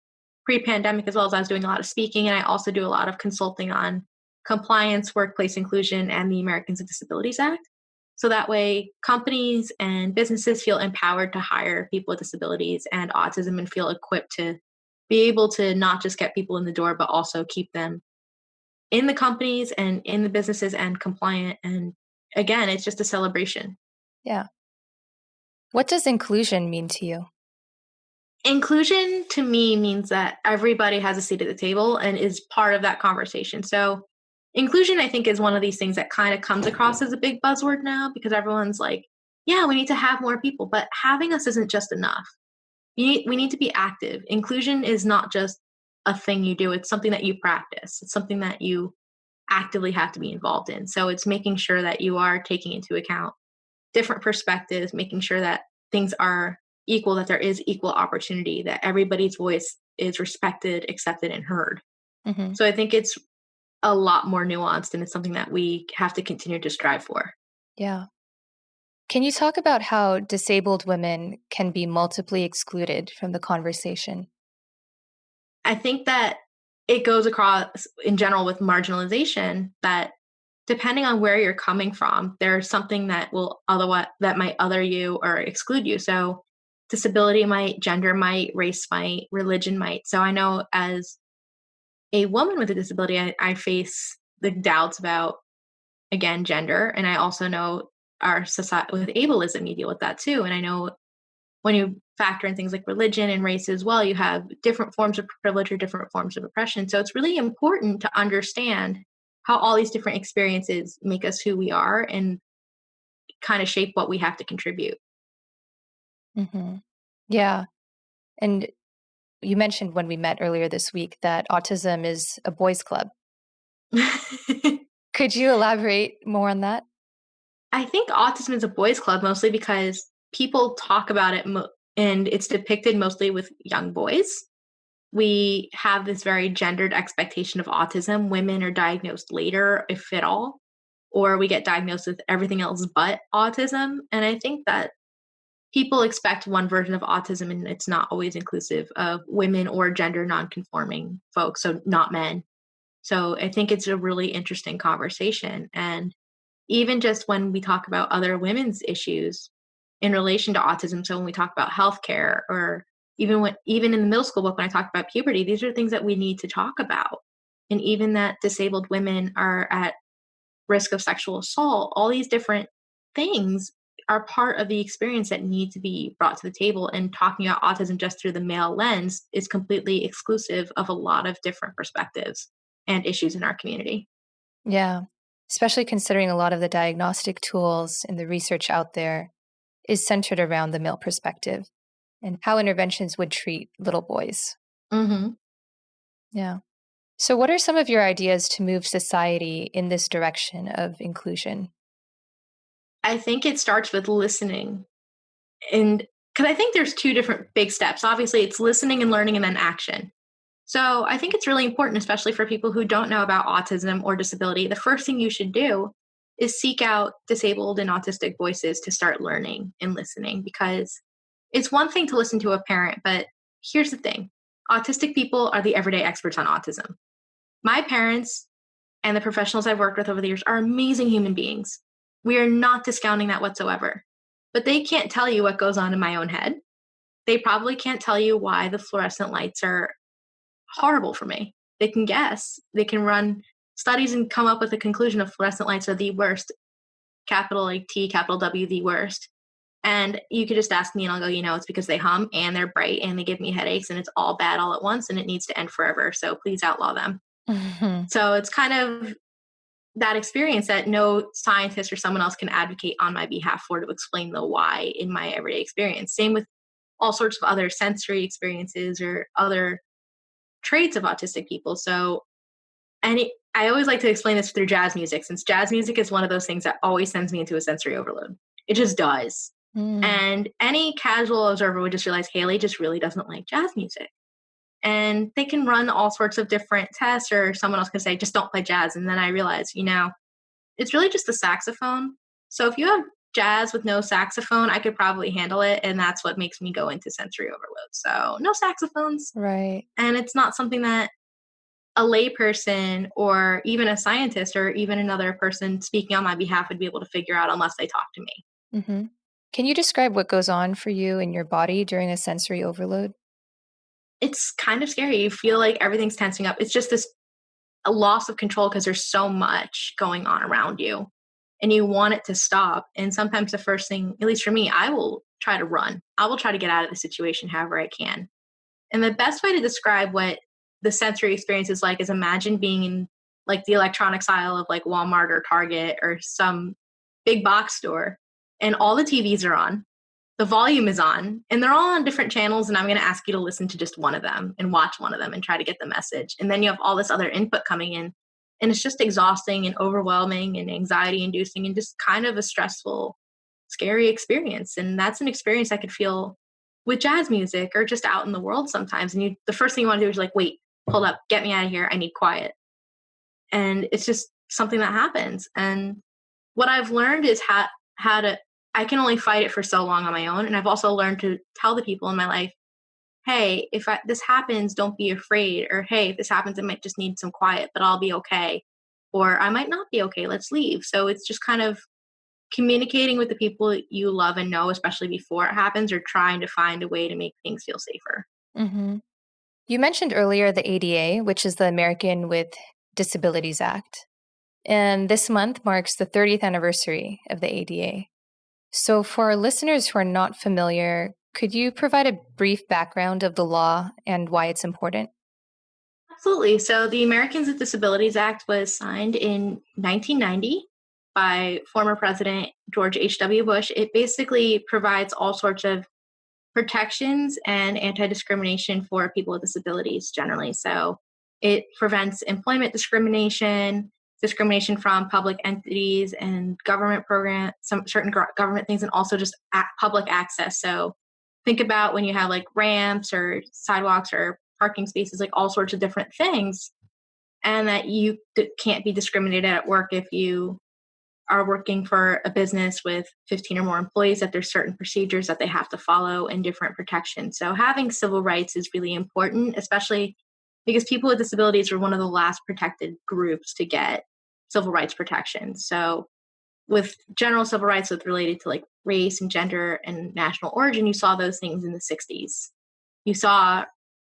Speaker 2: pre pandemic, as well as I was doing a lot of speaking, and I also do a lot of consulting on compliance, workplace inclusion, and the Americans with Disabilities Act. So that way, companies and businesses feel empowered to hire people with disabilities and autism and feel equipped to be able to not just get people in the door, but also keep them in the companies and in the businesses and compliant and again, it's just a celebration.
Speaker 1: Yeah. What does inclusion mean to you?
Speaker 2: Inclusion to me means that everybody has a seat at the table and is part of that conversation. So, inclusion, I think, is one of these things that kind of comes across as a big buzzword now because everyone's like, yeah, we need to have more people, but having us isn't just enough. We need to be active. Inclusion is not just a thing you do, it's something that you practice, it's something that you actively have to be involved in. So, it's making sure that you are taking into account different perspectives, making sure that things are equal, that there is equal opportunity, that everybody's voice is respected, accepted, and heard.
Speaker 1: Hmm.
Speaker 2: So I think it's a lot more nuanced and it's something that we have to continue to strive for.
Speaker 1: Yeah. Can you talk about how disabled women can be multiply excluded from the conversation?
Speaker 2: I think that it goes across in general with marginalization that depending on where you're coming from, there's something that will otherwise that might other you or exclude you. So disability might, gender might, race might, religion might. So I know as a woman with a disability, I face the doubts about, again, gender. And I also know our society with ableism, you deal with that too. And I know when you factor in things like religion and race as well, you have different forms of privilege or different forms of oppression. So it's really important to understand how all these different experiences make us who we are and kind of shape what we have to contribute.
Speaker 1: Hmm. Yeah. And you mentioned when we met earlier this week that autism is a boys' club. Could you elaborate more on that?
Speaker 2: I think autism is a boys' club mostly because people talk about it and it's depicted mostly with young boys. We have this very gendered expectation of autism. Women are diagnosed later, if at all, or we get diagnosed with everything else but autism. And I think that people expect one version of autism, and it's not always inclusive of women or gender nonconforming folks, so not men. So I think it's a really interesting conversation. And even just when we talk about other women's issues in relation to autism, so when we talk about healthcare or even in the middle school book when I talk about puberty, these are things that we need to talk about. And even that disabled women are at risk of sexual assault, all these different things are part of the experience that need to be brought to the table. And talking about autism just through the male lens is completely exclusive of a lot of different perspectives and issues in our community.
Speaker 1: Yeah. Especially considering a lot of the diagnostic tools and the research out there is centered around the male perspective and how interventions would treat little boys.
Speaker 2: Hmm.
Speaker 1: Yeah. So, what are some of your ideas to move society in this direction of inclusion?
Speaker 2: I think it starts with listening. And because I think there's two different big steps. Obviously, it's listening and learning and then action. So I think it's really important, especially for people who don't know about autism or disability. The first thing you should do is seek out disabled and autistic voices to start learning and listening because it's one thing to listen to a parent, but here's the thing autistic people are the everyday experts on autism. My parents and the professionals I've worked with over the years are amazing human beings. We are not discounting that whatsoever. But they can't tell you what goes on in my own head. They probably can't tell you why the fluorescent lights are horrible for me. They can guess. They can run studies and come up with a conclusion of fluorescent lights are the worst, capital like T, capital W, the worst. And you could just ask me and I'll go, it's because they hum and they're bright and they give me headaches and it's all bad all at once and it needs to end forever. So please outlaw them.
Speaker 1: Mhm.
Speaker 2: So it's kind of that experience that no scientist or someone else can advocate on my behalf for to explain the why in my everyday experience. Same with all sorts of other sensory experiences or other traits of autistic people. So, I always like to explain this through jazz music, since jazz music is one of those things that always sends me into a sensory overload. It just does.
Speaker 1: Mm.
Speaker 2: And any casual observer would just realize Haley just really doesn't like jazz music. And they can run all sorts of different tests, or someone else can say, just don't play jazz. And then I realize, it's really just the saxophone. So if you have jazz with no saxophone, I could probably handle it. And that's what makes me go into sensory overload. So no saxophones.
Speaker 1: Right.
Speaker 2: And it's not something that a layperson or even a scientist or even another person speaking on my behalf would be able to figure out unless they talk to me.
Speaker 1: Hmm. Can you describe what goes on for you in your body during a sensory overload?
Speaker 2: It's kind of scary. You feel like everything's tensing up. It's just this a loss of control because there's so much going on around you. and you want it to stop. And sometimes the first thing, at least for me, I will try to run. I will try to get out of the situation however I can. And the best way to describe what the sensory experience is like is imagine being in like the electronics aisle of like Walmart or Target or some big box store, and all the TVs are on, the volume is on, and they're all on different channels, and I'm going to ask you to listen to just one of them and watch one of them and try to get the message. And then you have all this other input coming in, and it's just exhausting and overwhelming and anxiety inducing and just kind of a stressful, scary experience. And that's an experience I could feel with jazz music or just out in the world sometimes. And the first thing you want to do is like, wait, hold up, get me out of here. I need quiet. And it's just something that happens. And what I've learned is how to, I can only fight it for so long on my own. And I've also learned to tell the people in my life, hey, if this happens, don't be afraid. Or, hey, if this happens, I might just need some quiet, but I'll be okay. Or I might not be okay. Let's leave. So it's just kind of communicating with the people you love and know, especially before it happens, or trying to find a way to make things feel safer.
Speaker 1: Mm-hmm. You mentioned earlier the ADA, which is the American with Disabilities Act. And this month marks the 30th anniversary of the ADA. So, for our listeners who are not familiar, could you provide a brief background of the law and why it's important?
Speaker 2: Absolutely. So the Americans with Disabilities Act was signed in 1990 by former President George H.W. Bush. It basically provides all sorts of protections and anti-discrimination for people with disabilities generally. So it prevents employment discrimination, discrimination from public entities and government programs, some certain government things, and also just public access. So think about when you have like ramps or sidewalks or parking spaces, like all sorts of different things, and that you can't be discriminated at work if you are working for a business with 15 or more employees, that there's certain procedures that they have to follow and different protections. So having civil rights is really important, especially because people with disabilities were one of the last protected groups to get civil rights protection. So with general civil rights with related to like race and gender and national origin, you saw those things in the 60s. You saw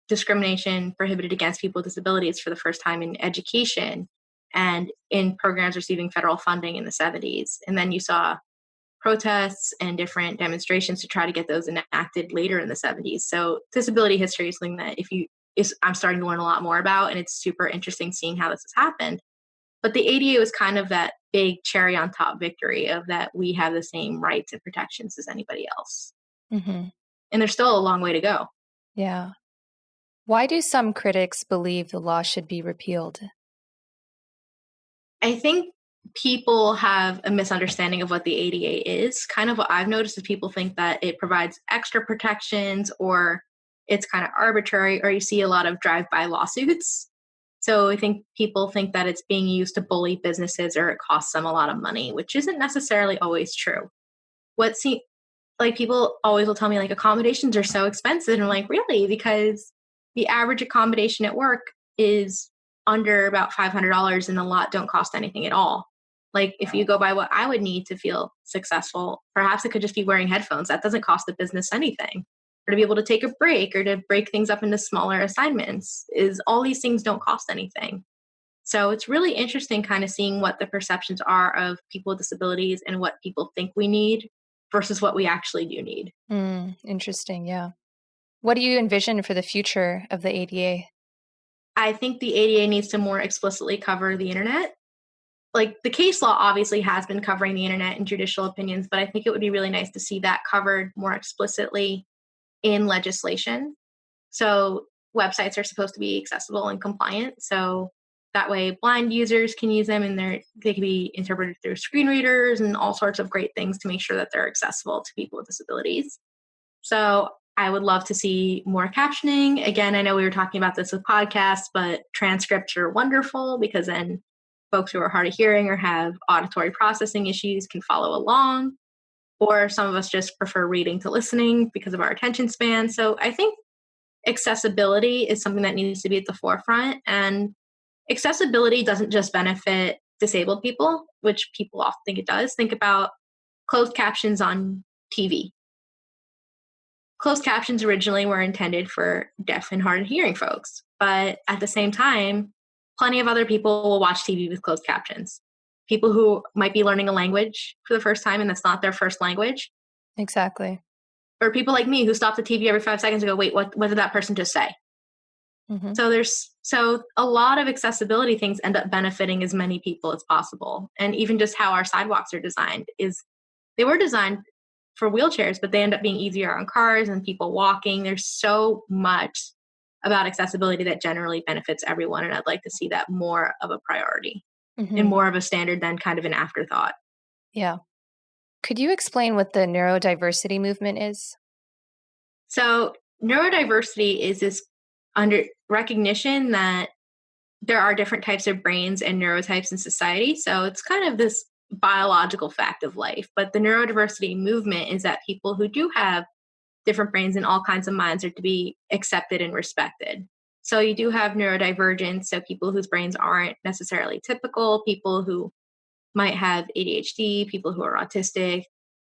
Speaker 2: discrimination prohibited against people with disabilities for the first time in education and in programs receiving federal funding in the 70s. And then you saw protests and different demonstrations to try to get those enacted later in the 70s. So disability history is something that I'm starting to learn a lot more about, and it's super interesting seeing how this has happened. But the ADA was kind of that big cherry on top victory of that we have the same rights and protections as anybody else.
Speaker 1: Mm-hmm.
Speaker 2: And there's still a long way to go.
Speaker 1: Yeah. Why do some critics believe the law should be repealed?
Speaker 2: I think people have a misunderstanding of what the ADA is. Kind of what I've noticed is people think that it provides extra protections or it's kind of arbitrary, or you see a lot of drive-by lawsuits. So I think people think that it's being used to bully businesses or it costs them a lot of money, which isn't necessarily always true. Like people always will tell me like accommodations are so expensive, and I'm like, really? Because the average accommodation at work is under about $500, and a lot don't cost anything at all. Like if you go by what I would need to feel successful, perhaps it could just be wearing headphones. That doesn't cost the business anything. Or to be able to take a break or to break things up into smaller assignments, is all these things don't cost anything. So it's really interesting kind of seeing what the perceptions are of people with disabilities and what people think we need versus what we actually do need.
Speaker 1: Interesting. Yeah. What do you envision for the future of the ADA?
Speaker 2: I think the ADA needs to more explicitly cover the internet. Like the case law obviously has been covering the internet and judicial opinions, but I think it would be really nice to see that covered more explicitly in legislation. So websites are supposed to be accessible and compliant. So that way blind users can use them, and they can be interpreted through screen readers and all sorts of great things to make sure that they're accessible to people with disabilities. So I would love to see more captioning. Again, I know we were talking about this with podcasts, but transcripts are wonderful because then folks who are hard of hearing or have auditory processing issues can follow along. Or some of us just prefer reading to listening because of our attention span. So I think accessibility is something that needs to be at the forefront. And accessibility doesn't just benefit disabled people, which people often think it does. Think about closed captions on TV. Closed captions originally were intended for deaf and hard of hearing folks, but at the same time, plenty of other people will watch TV with closed captions. people who might be learning a language for the first time and that's not their first language,
Speaker 1: Exactly.
Speaker 2: or people like me who stop the TV every 5 seconds and go, wait, what did that person just say?
Speaker 1: Hmm.
Speaker 2: So a lot of accessibility things end up benefiting as many people as possible. And even just how our sidewalks are designed is they were designed for wheelchairs, but they end up being easier on cars and people walking. There's so much about accessibility that generally benefits everyone. And I'd like to see that more of a priority and
Speaker 1: Hmm.
Speaker 2: more of a standard than kind of an afterthought.
Speaker 1: Yeah. Could you explain what the neurodiversity movement is?
Speaker 2: So neurodiversity is this under recognition that there are different types of brains and neurotypes in society. So it's kind of this biological fact of life. But the neurodiversity movement is that people who do have different brains and all kinds of minds are to be accepted and respected. So you do have neurodivergence, so people whose brains aren't necessarily typical, people who might have ADHD, people who are autistic,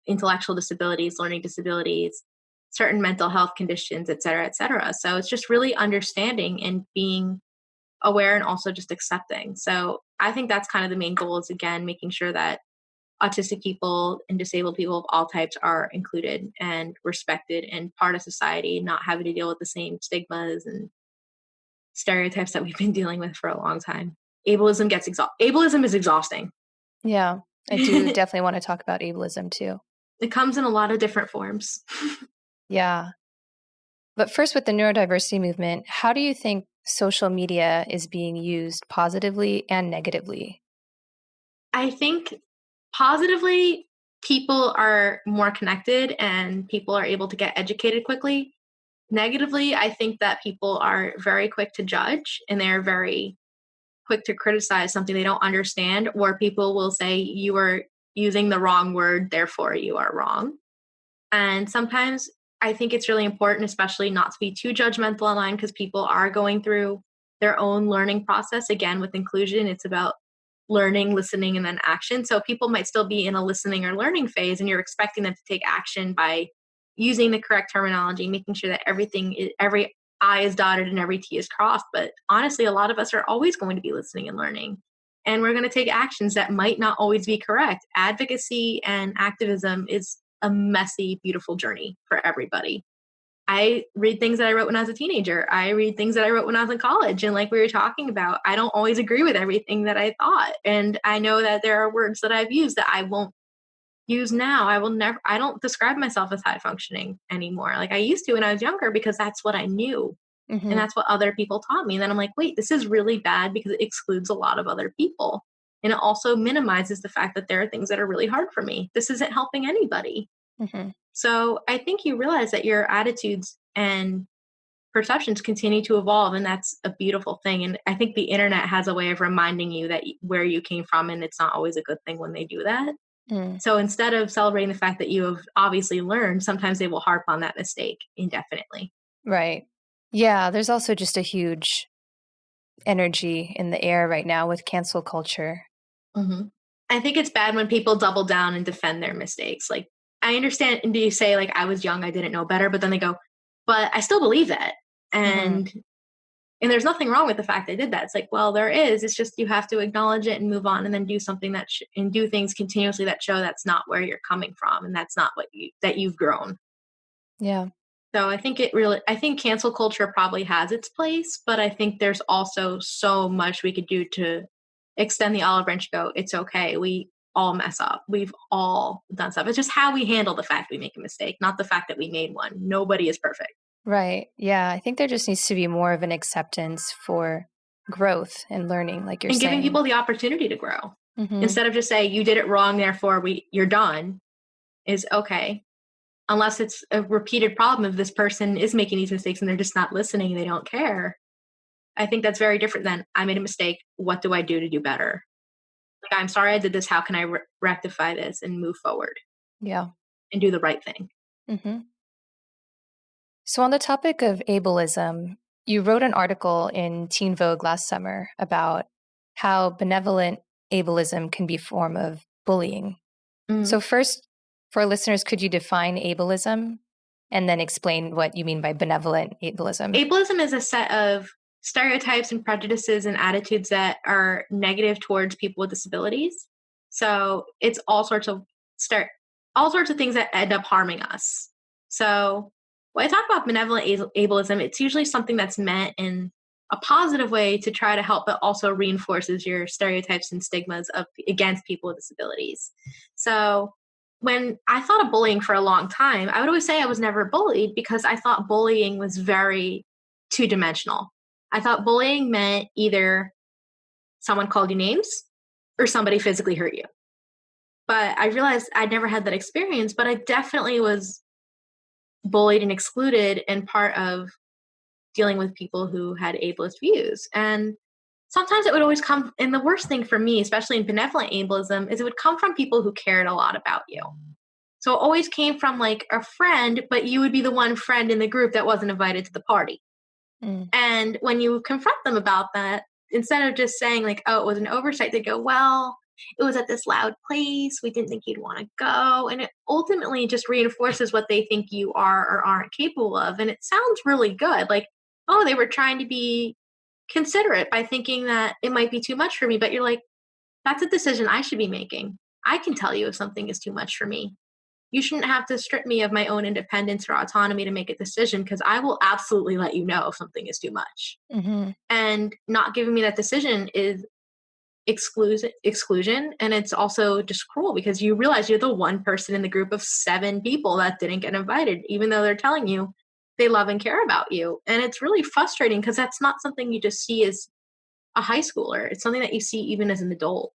Speaker 2: intellectual disabilities, learning disabilities, certain mental health conditions, et cetera, et cetera. So it's just really understanding and being aware and also just accepting. So I think that's kind of the main goal is again making sure that autistic people and disabled people of all types are included and respected and part of society, not having to deal with the same stigmas and stereotypes that we've been dealing with for a long time. Ableism is exhausting.
Speaker 1: Yeah, I do
Speaker 2: It
Speaker 1: definitely want to talk about ableism too.
Speaker 2: comes in a lot of different forms.
Speaker 1: Yeah. But first, with the neurodiversity movement, how do you think social media is being used positively and negatively?
Speaker 2: I think positively, people are more connected and people are able to get educated quickly. Negatively, I think that people are very quick to judge and they're very quick to criticize something they don't understand, or people will say, you are using the wrong word, therefore you are wrong. And sometimes I think it's really important, especially not to be too judgmental online because people are going through their own learning process. Again, with inclusion, it's about learning, listening, and then action. So people might still be in a listening or learning phase, and you're expecting them to take action by using the correct terminology, making sure that every I is dotted and every T is crossed. But honestly, a lot of us are always going to be listening and learning. And we're going to take actions that might not always be correct. Advocacy and activism is a messy, beautiful journey for everybody. I read things that I wrote when I was a teenager. I read things that I wrote when I was in college. And like we were talking about, I don't always agree with everything that I thought. And I know that there are words that I've used that I won't use now. I don't describe myself as high functioning anymore. Like I used to when I was younger because that's what I knew. And
Speaker 1: Hmm.
Speaker 2: that's what other people taught me. And then I'm like, wait, this is really bad because it excludes a lot of other people. And it also minimizes the fact that there are things that are really hard for me. This isn't helping anybody.
Speaker 1: Hmm.
Speaker 2: So I think you realize that your attitudes and perceptions continue to evolve, and that's a beautiful thing. And I think the internet has a way of reminding you that where you came from, and it's not always a good thing when they do that.
Speaker 1: Mm.
Speaker 2: So instead of celebrating the fact that you have obviously learned, sometimes they will harp on that mistake indefinitely.
Speaker 1: Right. Yeah, there's also just a huge energy in the air right now with cancel culture.
Speaker 2: hmm I think it's bad when people double down and defend their mistakes. Like, I understand, and do you say, like, I was young, I didn't know better, but then they go, but I still believe that.
Speaker 1: Hmm.
Speaker 2: And there's nothing wrong with the fact they did that. It's like, well, there is. It's just you have to acknowledge it and move on, and then do something and do things continuously that show that's not where you're coming from, and that's not that you've grown.
Speaker 1: Yeah.
Speaker 2: So I think cancel culture probably has its place, but I think there's also so much we could do to extend the olive branch. Go, it's okay. We all mess up. We've all done stuff. It's just how we handle the fact we make a mistake, not the fact that we made one. Nobody is perfect.
Speaker 1: Right. Yeah. I think there just needs to be more of an acceptance for growth and learning, like you're
Speaker 2: And giving
Speaker 1: saying.
Speaker 2: people the opportunity to grow
Speaker 1: Hmm.
Speaker 2: instead of just say you did it wrong, therefore you're done. Is okay unless it's a repeated problem of this person is making these mistakes and they're just not listening. They don't care. I think that's very different than I made a mistake. What do I do to do better? Like, I'm sorry I did this. How can I rectify this and move forward
Speaker 1: Yeah.
Speaker 2: and do the right thing?
Speaker 1: Hmm. So, on the topic of ableism, you wrote an article in Teen Vogue last summer about how benevolent ableism can be a form of bullying.
Speaker 2: Mhm.
Speaker 1: So, first, for our listeners, could you define ableism and then explain what you mean by benevolent ableism?
Speaker 2: Ableism is a set of stereotypes and prejudices and attitudes that are negative towards people with disabilities. So it's all sorts of things that end up harming us. So when I talk about benevolent ableism, it's usually something that's meant in a positive way to try to help, but also reinforces your stereotypes and stigmas of against people with disabilities. So when I thought of bullying for a long time, I would always say I was never bullied because I thought bullying was very two dimensional. I thought bullying meant either someone called you names or somebody physically hurt you. But I realized I'd never had that experience, but I definitely was bullied and excluded and part of dealing with people who had ableist views. And sometimes it would always come, and the worst thing for me, especially in benevolent ableism, is it would come from people who cared a lot about you. So it always came from like a friend, but you would be the one friend in the group that wasn't invited to the party.
Speaker 1: Mm.
Speaker 2: And when you confront them about that, instead of just saying like, oh, it was an oversight, they go, well, it was at this loud place. We didn't think you'd want to go. And it ultimately just reinforces what they think you are or aren't capable of. And it sounds really good. Like, oh, they were trying to be considerate by thinking that it might be too much for me. But you're like, that's a decision I should be making. I can tell you if something is too much for me. You shouldn't have to strip me of my own independence or autonomy to make a decision because I will absolutely let you know if something is too much.
Speaker 1: Hmm.
Speaker 2: And not giving me that decision is exclusion, and it's also just cruel because you realize you're the one person in the group of 7 people that didn't get invited even though they're telling you they love and care about you. And it's really frustrating because that's not something you just see as a high schooler. It's something that you see even as an adult,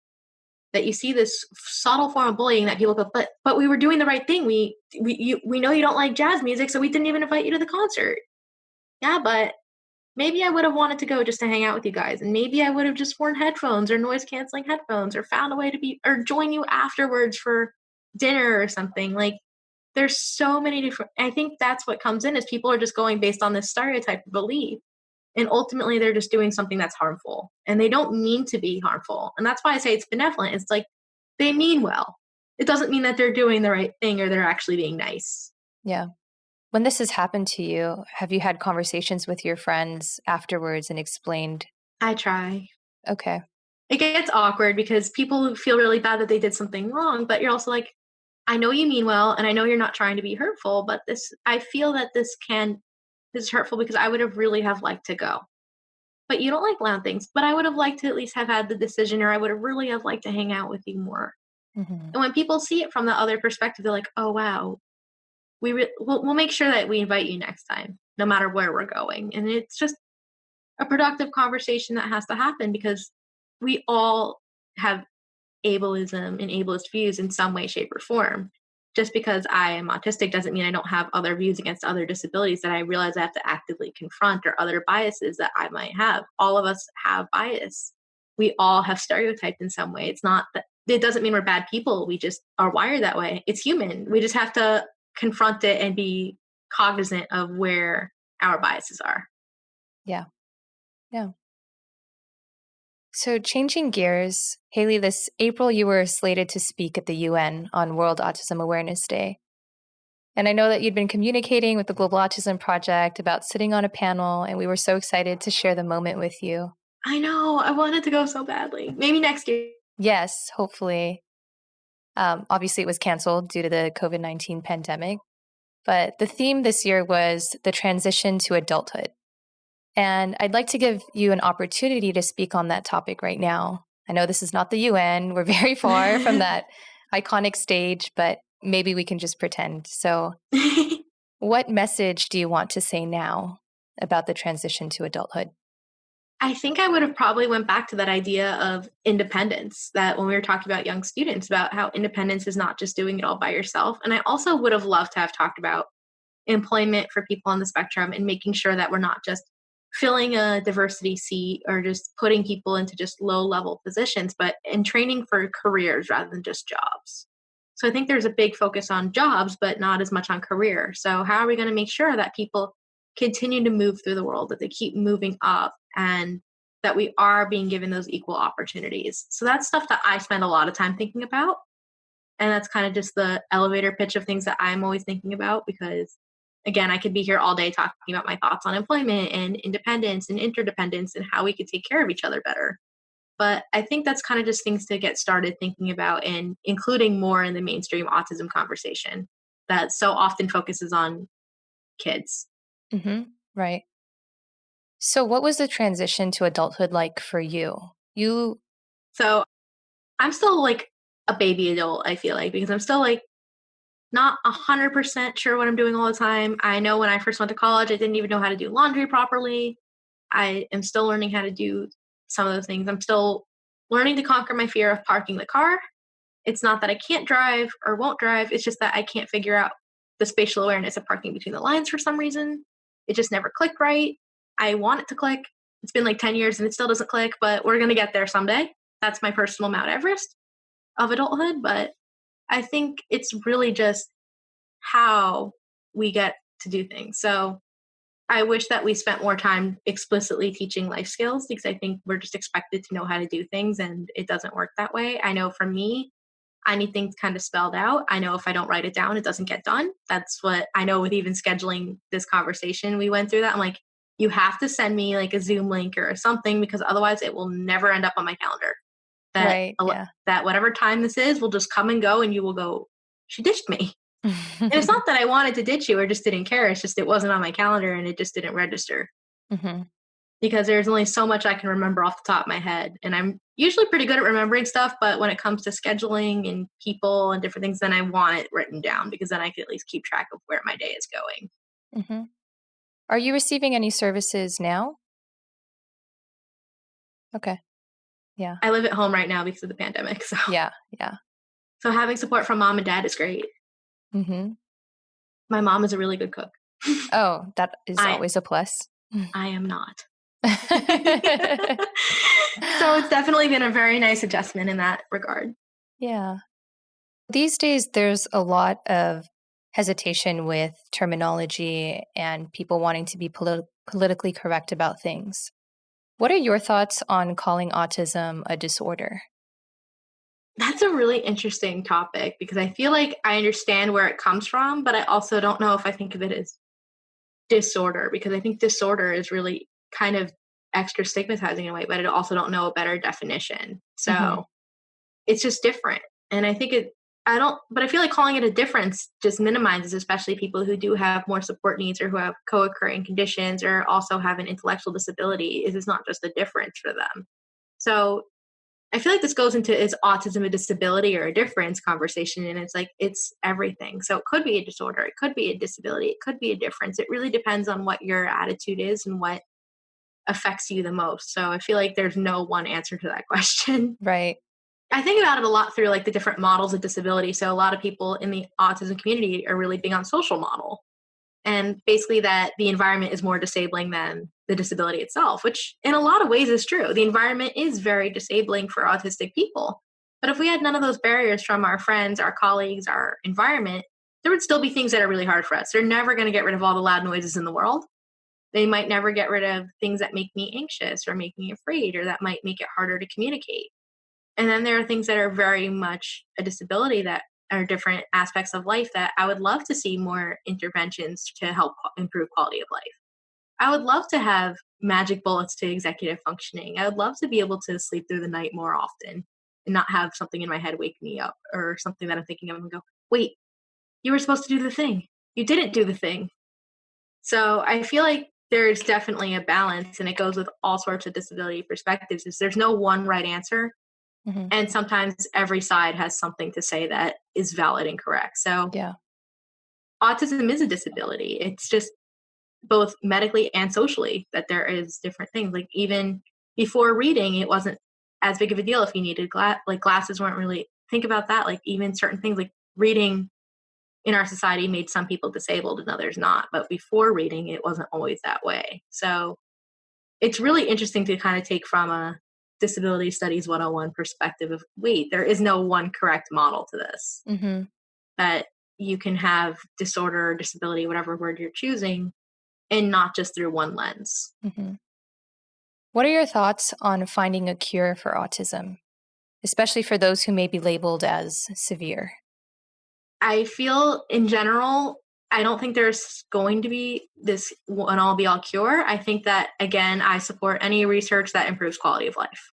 Speaker 2: that you see this subtle form of bullying that people go, but we were doing the right thing. We know you don't like jazz music, so we didn't even invite you to the concert. Yeah, but maybe I would have wanted to go just to hang out with you guys, and maybe I would have just worn headphones or noise canceling headphones or found a way to be or join you afterwards for dinner or something. Like there's so many different, I think that's what comes in is people are just going based on this stereotype of belief. And ultimately they're just doing something that's harmful. And they don't mean to be harmful. And that's why I say it's benevolent. It's like they mean well. It doesn't mean that they're doing the right thing or they're actually being nice.
Speaker 1: Yeah. When this has happened to you, have you had conversations with your friends afterwards and explained?
Speaker 2: I try.
Speaker 1: Okay.
Speaker 2: It gets awkward because people feel really bad that they did something wrong, but you're also like, I know you mean well, and I know you're not trying to be hurtful, but I feel that this is hurtful because I would have really have liked to go. But you don't like loud things, but I would have liked to at least have had the decision, or I would have really have liked to hang out with you more.
Speaker 1: Hmm.
Speaker 2: And when people see it from the other perspective, they're like, oh, wow, we'll make sure that we invite you next time, no matter where we're going. And it's just a productive conversation that has to happen because we all have ableism and ableist views in some way, shape, or form. Just because I am autistic doesn't mean I don't have other views against other disabilities that I realize I have to actively confront or other biases that I might have. All of us have bias. We all have stereotyped in some way. It's not that it doesn't mean we're bad people. We just are wired that way. It's human. We just have to confront it and be cognizant of where our biases are.
Speaker 1: Yeah. Yeah. So, changing gears, Haley, this April you were slated to speak at the UN on World Autism Awareness Day. And I know that you'd been communicating with the Global Autism Project about sitting on a panel, and we were so excited to share the moment with you.
Speaker 2: I know. I wanted to go so badly. Maybe next year.
Speaker 1: Yes, hopefully. Obviously, it was canceled due to the COVID-19 pandemic. But the theme this year was the transition to adulthood. And I'd like to give you an opportunity to speak on that topic right now. I know this is not the UN. We're very far from that iconic stage, but maybe we can just pretend. So, what message do you want to say now about the transition to adulthood?
Speaker 2: I think I would have probably went back to that idea of independence, that when we were talking about young students, about how independence is not just doing it all by yourself. And I also would have loved to have talked about employment for people on the spectrum and making sure that we're not just filling a diversity seat or just putting people into just low level positions, but in training for careers rather than just jobs. So I think there's a big focus on jobs, but not as much on career. So how are we going to make sure that people continue to move through the world, that they keep moving up, and that we are being given those equal opportunities? So that's stuff that I spend a lot of time thinking about. And that's kind of just the elevator pitch of things that I'm always thinking about because, again, I could be here all day talking about my thoughts on employment and independence and interdependence and how we could take care of each other better. But I think that's kind of just things to get started thinking about and including more in the mainstream autism conversation that so often focuses on kids.
Speaker 1: Right. So, what was the transition to adulthood like for you? You,
Speaker 2: So I'm still like a baby adult, I feel like, because I'm still like not 100% sure what I'm doing all the time. I know when I first went to college, I didn't even know how to do laundry properly. I am still learning how to do some of those things. I'm still learning to conquer my fear of parking the car. It's not that I can't drive or won't drive, it's just that I can't figure out the spatial awareness of parking between the lines for some reason. It just never clicked right. I want it to click. It's been like 10 years and it still doesn't click, but we're going to get there someday. That's my personal Mount Everest of adulthood. But I think it's really just how we get to do things. So I wish that we spent more time explicitly teaching life skills because I think we're just expected to know how to do things and it doesn't work that way. I know for me, I need things kind of spelled out. I know if I don't write it down, it doesn't get done. That's what I know with even scheduling this conversation. We went through that. I'm like, you have to send me like a Zoom link or something because otherwise it will never end up on my calendar. That
Speaker 1: right. Yeah.
Speaker 2: that whatever time this is will just come and go and you will go, she ditched me. And it's not that I wanted to ditch you or just didn't care. It's just it wasn't on my calendar and it just didn't register
Speaker 1: hmm
Speaker 2: because there's only so much I can remember off the top of my head. And I'm usually pretty good at remembering stuff, but when it comes to scheduling and people and different things, then I want it written down because then I can at least keep track of where my day is going.
Speaker 1: hmm Are you receiving any services now? Okay. Yeah.
Speaker 2: I live at home right now because of the pandemic. So
Speaker 1: Yeah. Yeah.
Speaker 2: so having support from mom and dad is great.
Speaker 1: hmm
Speaker 2: My mom is a really good cook.
Speaker 1: Oh, that is
Speaker 2: I
Speaker 1: always a plus.
Speaker 2: I am not. So it's definitely been a very nice adjustment in that regard.
Speaker 1: Yeah. These days, there's a lot of hesitation with terminology and people wanting to be politically correct about things. What are your thoughts on calling autism a disorder?
Speaker 2: That's a really interesting topic because I feel like I understand where it comes from, but I also don't know if I think of it as disorder because I think disorder is really kind of extra stigmatizing in a way, but I also don't know a better definition.
Speaker 1: hmm
Speaker 2: So it's just different. And I think but I feel like calling it a difference just minimizes, especially people who do have more support needs or who have co occurring conditions or also have an intellectual disability. Is it's not just a difference for them. So I feel like this goes into is autism a disability or a difference conversation, and it's like it's everything. So it could be a disorder, it could be a disability, it could be a difference. It really depends on what your attitude is and what affects you the most. So I feel like there's no one answer to that question.
Speaker 1: Right.
Speaker 2: I think about it a lot through like the different models of disability. So a lot of people in the autism community are really big on social model. And basically that the environment is more disabling than the disability itself, which in a lot of ways is true. The environment is very disabling for autistic people. But if we had none of those barriers from our friends, our colleagues, our environment, there would still be things that are really hard for us. They're never going to get rid of all the loud noises in the world. They might never get rid of things that make me anxious or make me afraid or that might make it harder to communicate. And then there are things that are very much a disability that are different aspects of life that I would love to see more interventions to help improve quality of life. I would love to have magic bullets to executive functioning. I would love to be able to sleep through the night more often and not have something in my head wake me up or something that I'm thinking of and go, wait, you were supposed to do the thing. You didn't do the thing. So I feel like there's definitely a balance and it goes with all sorts of disability perspectives. Is there's no one right answer.
Speaker 1: hmm
Speaker 2: And sometimes every side has something to say that is valid and correct. So
Speaker 1: Yeah.
Speaker 2: autism is a disability. It's just both medically and socially that there is different things. Like even before reading, it wasn't as big of a deal if you needed like glasses weren't really think about that. Like even certain things like reading in our society made some people disabled and others not. But before reading, it wasn't always that way. So it's really interesting to kind of take from a disability studies 101 perspective of wait, there is no one correct model to this.
Speaker 1: hmm
Speaker 2: That you can have disorder or disability, whatever word you're choosing, and not just through one lens.
Speaker 1: hmm What are your thoughts on finding a cure for autism, especially for those who may be labeled as severe?
Speaker 2: I feel in general, I don't think there's going to be this one all be all cure. I think that, again, I support any research that improves quality of life.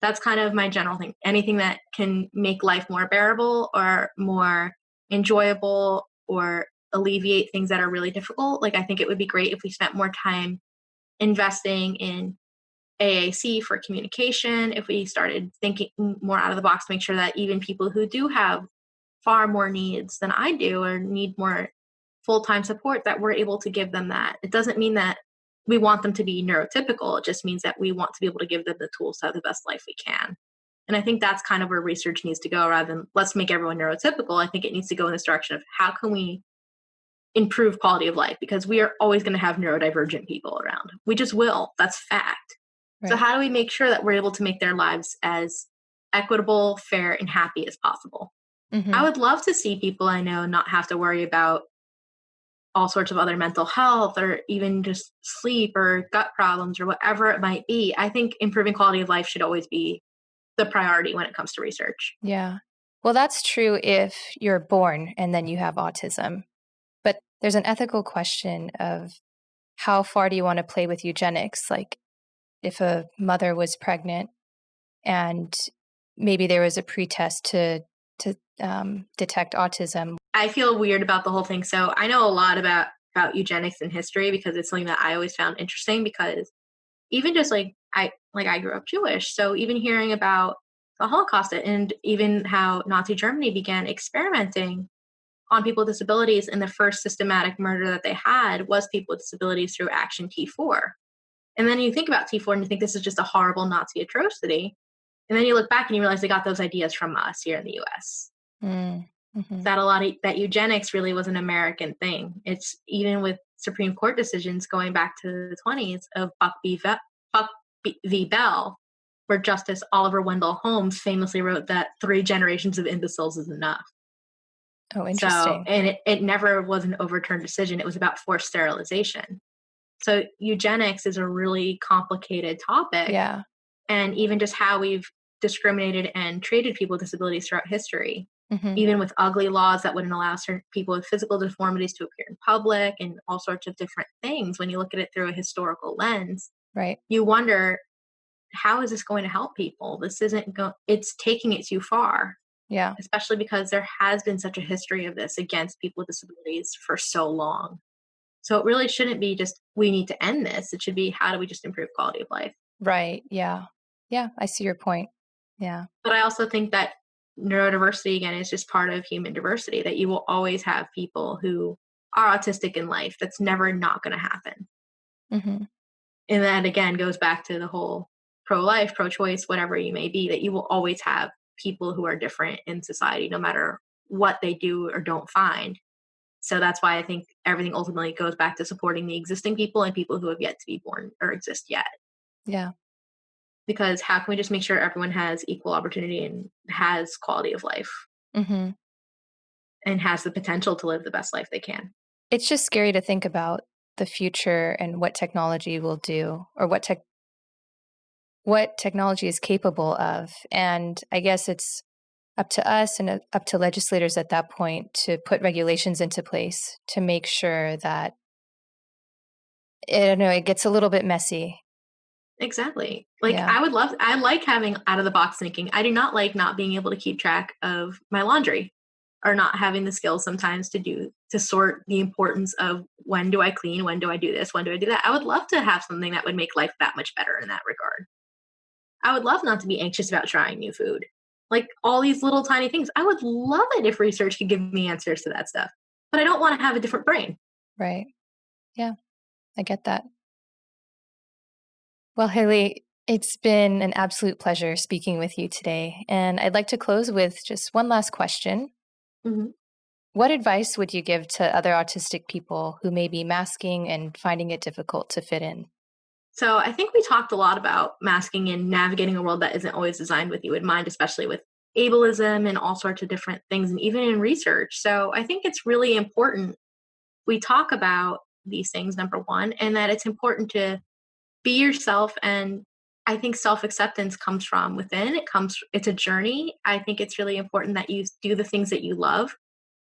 Speaker 2: That's kind of my general thing. Anything that can make life more bearable or more enjoyable or alleviate things that are really difficult. Like, I think it would be great if we spent more time investing in AAC for communication, if we started thinking more out of the box, make sure that even people who do have far more needs than I do or need more full-time support, that we're able to give them that. It doesn't mean that we want them to be neurotypical. It just means that we want to be able to give them the tools to have the best life we can. And I think that's kind of where research needs to go rather than let's make everyone neurotypical. I think it needs to go in this direction of how can we improve quality of life, because we are always going to have neurodivergent people around. We just will. That's fact. So
Speaker 1: Right.
Speaker 2: how do we make sure that we're able to make their lives as equitable, fair, and happy as possible? I
Speaker 1: Hmm.
Speaker 2: would love to see people I know not have to worry about all sorts of other mental health or even just sleep or gut problems or whatever it might be. I think improving quality of life should always be the priority when it comes to research.
Speaker 1: Yeah. Well, that's true if you're born and then you have autism. But there's an ethical question of how far do you want to play with eugenics? Like, if a mother was pregnant and maybe there was a pretest to detect autism.
Speaker 2: I feel weird about the whole thing. So I know a lot about eugenics and history because it's something that I always found interesting, because even just I grew up Jewish. So even hearing about the Holocaust and even how Nazi Germany began experimenting on people with disabilities, and the first systematic murder that they had was people with disabilities through Action T4. And then you think about T4 and you think this is just a horrible Nazi atrocity. And then you look back and you realize they got those ideas from us here in the US.
Speaker 1: Mm, hmm.
Speaker 2: That a lot of that eugenics really was an American thing. It's even with Supreme Court decisions going back to the 20s of Buck v. Bell, where Justice Oliver Wendell Holmes famously wrote that 3 generations of imbeciles is enough.
Speaker 1: Oh,
Speaker 2: So,
Speaker 1: interesting.
Speaker 2: and it never was an overturned decision. It was about forced sterilization. So eugenics is a really complicated topic,
Speaker 1: Yeah.
Speaker 2: and even just how we've discriminated and treated people with disabilities throughout history,
Speaker 1: Hmm.
Speaker 2: even with ugly laws that wouldn't allow certain people with physical deformities to appear in public and all sorts of different things. When you look at it through a historical lens,
Speaker 1: Right.
Speaker 2: you wonder, how is this going to help people? This isn't it's taking it too far,
Speaker 1: Yeah.
Speaker 2: especially because there has been such a history of this against people with disabilities for so long. So it really shouldn't be just we need to end this. It should be how do we just improve quality of life?
Speaker 1: Right. Yeah. Yeah. I see your point. Yeah.
Speaker 2: But I also think that neurodiversity, again, is just part of human diversity, that you will always have people who are autistic in life. That's never not going to happen.
Speaker 1: Hmm.
Speaker 2: And that, again, goes back to the whole pro life, pro choice, whatever you may be, that you will always have people who are different in society, no matter what they do or don't find. So that's why I think everything ultimately goes back to supporting the existing people and people who have yet to be born or exist yet.
Speaker 1: Yeah.
Speaker 2: Because how can we just make sure everyone has equal opportunity and has quality of life
Speaker 1: Hmm.
Speaker 2: and has the potential to live the best life they can?
Speaker 1: It's just scary to think about the future and what technology will do, or what technology is capable of. And I guess it's up to us and up to legislators at that point to put regulations into place to make sure that, I don't know, it gets a little bit messy.
Speaker 2: Exactly. Like,
Speaker 1: Yeah.
Speaker 2: I like having out of the box thinking. I do not like not being able to keep track of my laundry or not having the skills sometimes to sort the importance of when do I clean, when do I do this, when do I do that. I would love to have something that would make life that much better in that regard. I would love not to be anxious about trying new food. Like all these little tiny things. I would love it if research could give me answers to that stuff. But I don't want to have a different brain.
Speaker 1: Right. Yeah. I get that. Well, Haley, it's been an absolute pleasure speaking with you today. And I'd like to close with just one last question.
Speaker 2: Mhm.
Speaker 1: What advice would you give to other autistic people who may be masking and finding it difficult to fit in?
Speaker 2: So I think we talked a lot about masking and navigating a world that isn't always designed with you in mind, especially with ableism and all sorts of different things, and even in research. So I think it's really important we talk about these things, number one, and that it's important to be yourself. And I think self-acceptance comes from within. It's a journey. I think it's really important that you do the things that you love.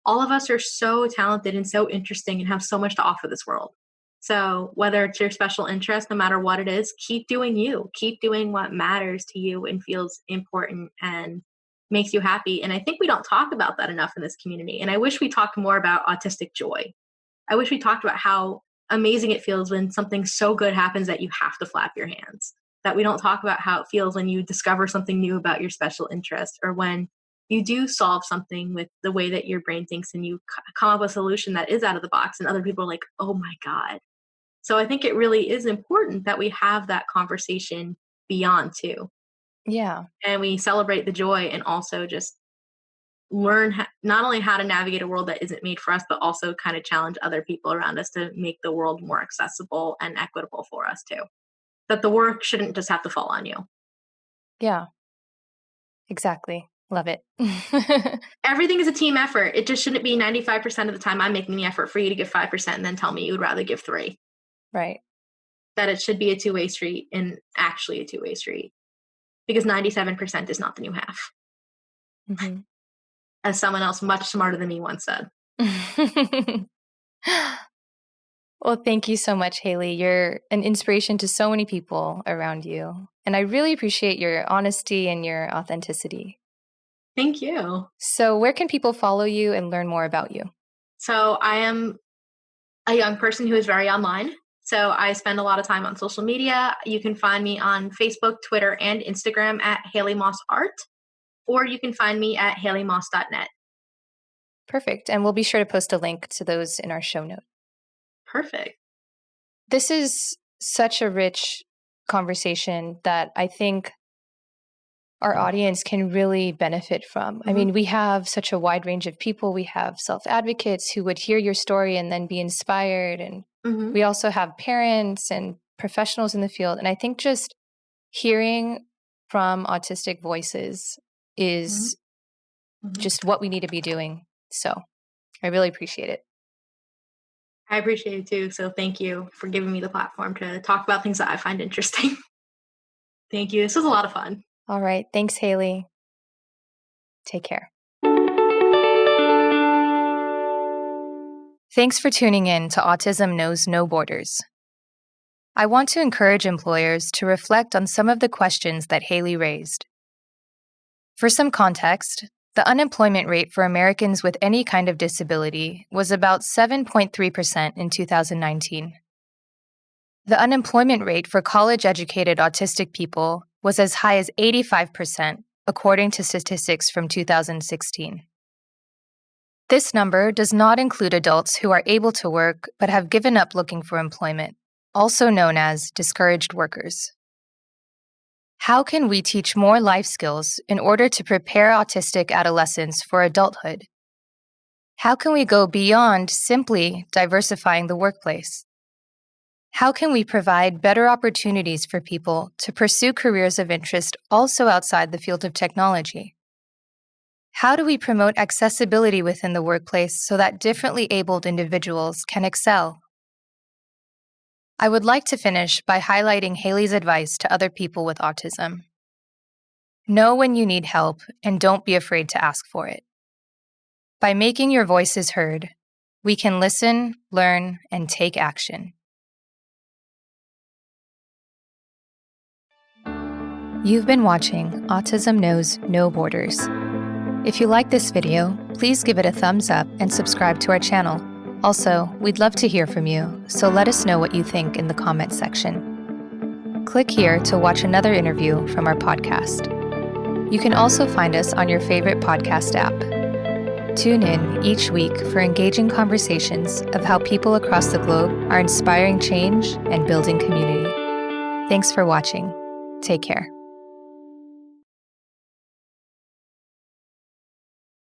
Speaker 2: All of us are so talented and so interesting and have so much to offer this world. So whether it's your special interest, no matter what it is, keep doing you. Keep doing what matters to you and feels important and makes you happy. And I think we don't talk about that enough in this community. And I wish we talked more about autistic joy. I wish we talked about how amazing it feels when something so good happens that you have to flap your hands. That we don't talk about how it feels when you discover something new about your special interest, or when you do solve something with the way that your brain thinks and you come up with a solution that is out of the box and other people are like, oh my God. So I think it really is important that we have that conversation beyond too.
Speaker 1: Yeah.
Speaker 2: And we celebrate the joy and also just learn not only how to navigate a world that isn't made for us, but also kind of challenge other people around us to make the world more accessible and equitable for us too. That the work shouldn't just have to fall on you.
Speaker 1: Yeah. Exactly. Love it.
Speaker 2: Everything is a team effort. It just shouldn't be 95% of the time I'm making the effort for you to give 5% and then tell me you would rather give 3.
Speaker 1: Right.
Speaker 2: That it should be a two-way street, and actually a two-way street, because 97% is not the new half.
Speaker 1: Mm-hmm.
Speaker 2: As someone else much smarter than me once said.
Speaker 1: Well, thank you so much, Haley. You're an inspiration to so many people around you. And I really appreciate your honesty and your authenticity.
Speaker 2: Thank you.
Speaker 1: So where can people follow you and learn more about you?
Speaker 2: So I am a young person who is very online. So I spend a lot of time on social media. You can find me on Facebook, Twitter, and Instagram at Haley Moss Art, or you can find me at haleymoss.net.
Speaker 1: Perfect. And we'll be sure to post a link to those in our show notes.
Speaker 2: Perfect.
Speaker 1: This is such a rich conversation that I think our audience can really benefit from.
Speaker 2: Mm-hmm.
Speaker 1: I mean, we have such a wide range of people. We have self-advocates who would hear your story and then be inspired. And
Speaker 2: Mm-hmm.
Speaker 1: we also have parents and professionals in the field. And I think just hearing from autistic voices is
Speaker 2: Mm-hmm.
Speaker 1: just what we need to be doing. So I really appreciate it.
Speaker 2: I appreciate it too. So thank you for giving me the platform to talk about things that I find interesting. Thank you. This was a lot of fun.
Speaker 1: All right. Thanks, Haley. Take care. Thanks for tuning in to Autism Knows No Borders. I want to encourage employers to reflect on some of the questions that Haley raised. For some context, the unemployment rate for Americans with any kind of disability was about 7.3% in 2019. The unemployment rate for college-educated autistic people was as high as 85%, according to statistics from 2016. This number does not include adults who are able to work but have given up looking for employment, also known as discouraged workers. How can we teach more life skills in order to prepare autistic adolescents for adulthood? How can we go beyond simply diversifying the workplace? How can we provide better opportunities for people to pursue careers of interest also outside the field of technology? How do we promote accessibility within the workplace so that differently abled individuals can excel? I would like to finish by highlighting Haley's advice to other people with autism. Know when you need help and don't be afraid to ask for it. By making your voices heard, we can listen, learn, and take action. You've been watching Autism Knows No Borders. If you like this video, please give it a thumbs up and subscribe to our channel. Also, we'd love to hear from you, so let us know what you think in the comments section. Click here to watch another interview from our podcast. You can also find us on your favorite podcast app. Tune in each week for engaging conversations of how people across the globe are inspiring change and building community. Thanks for watching. Take care.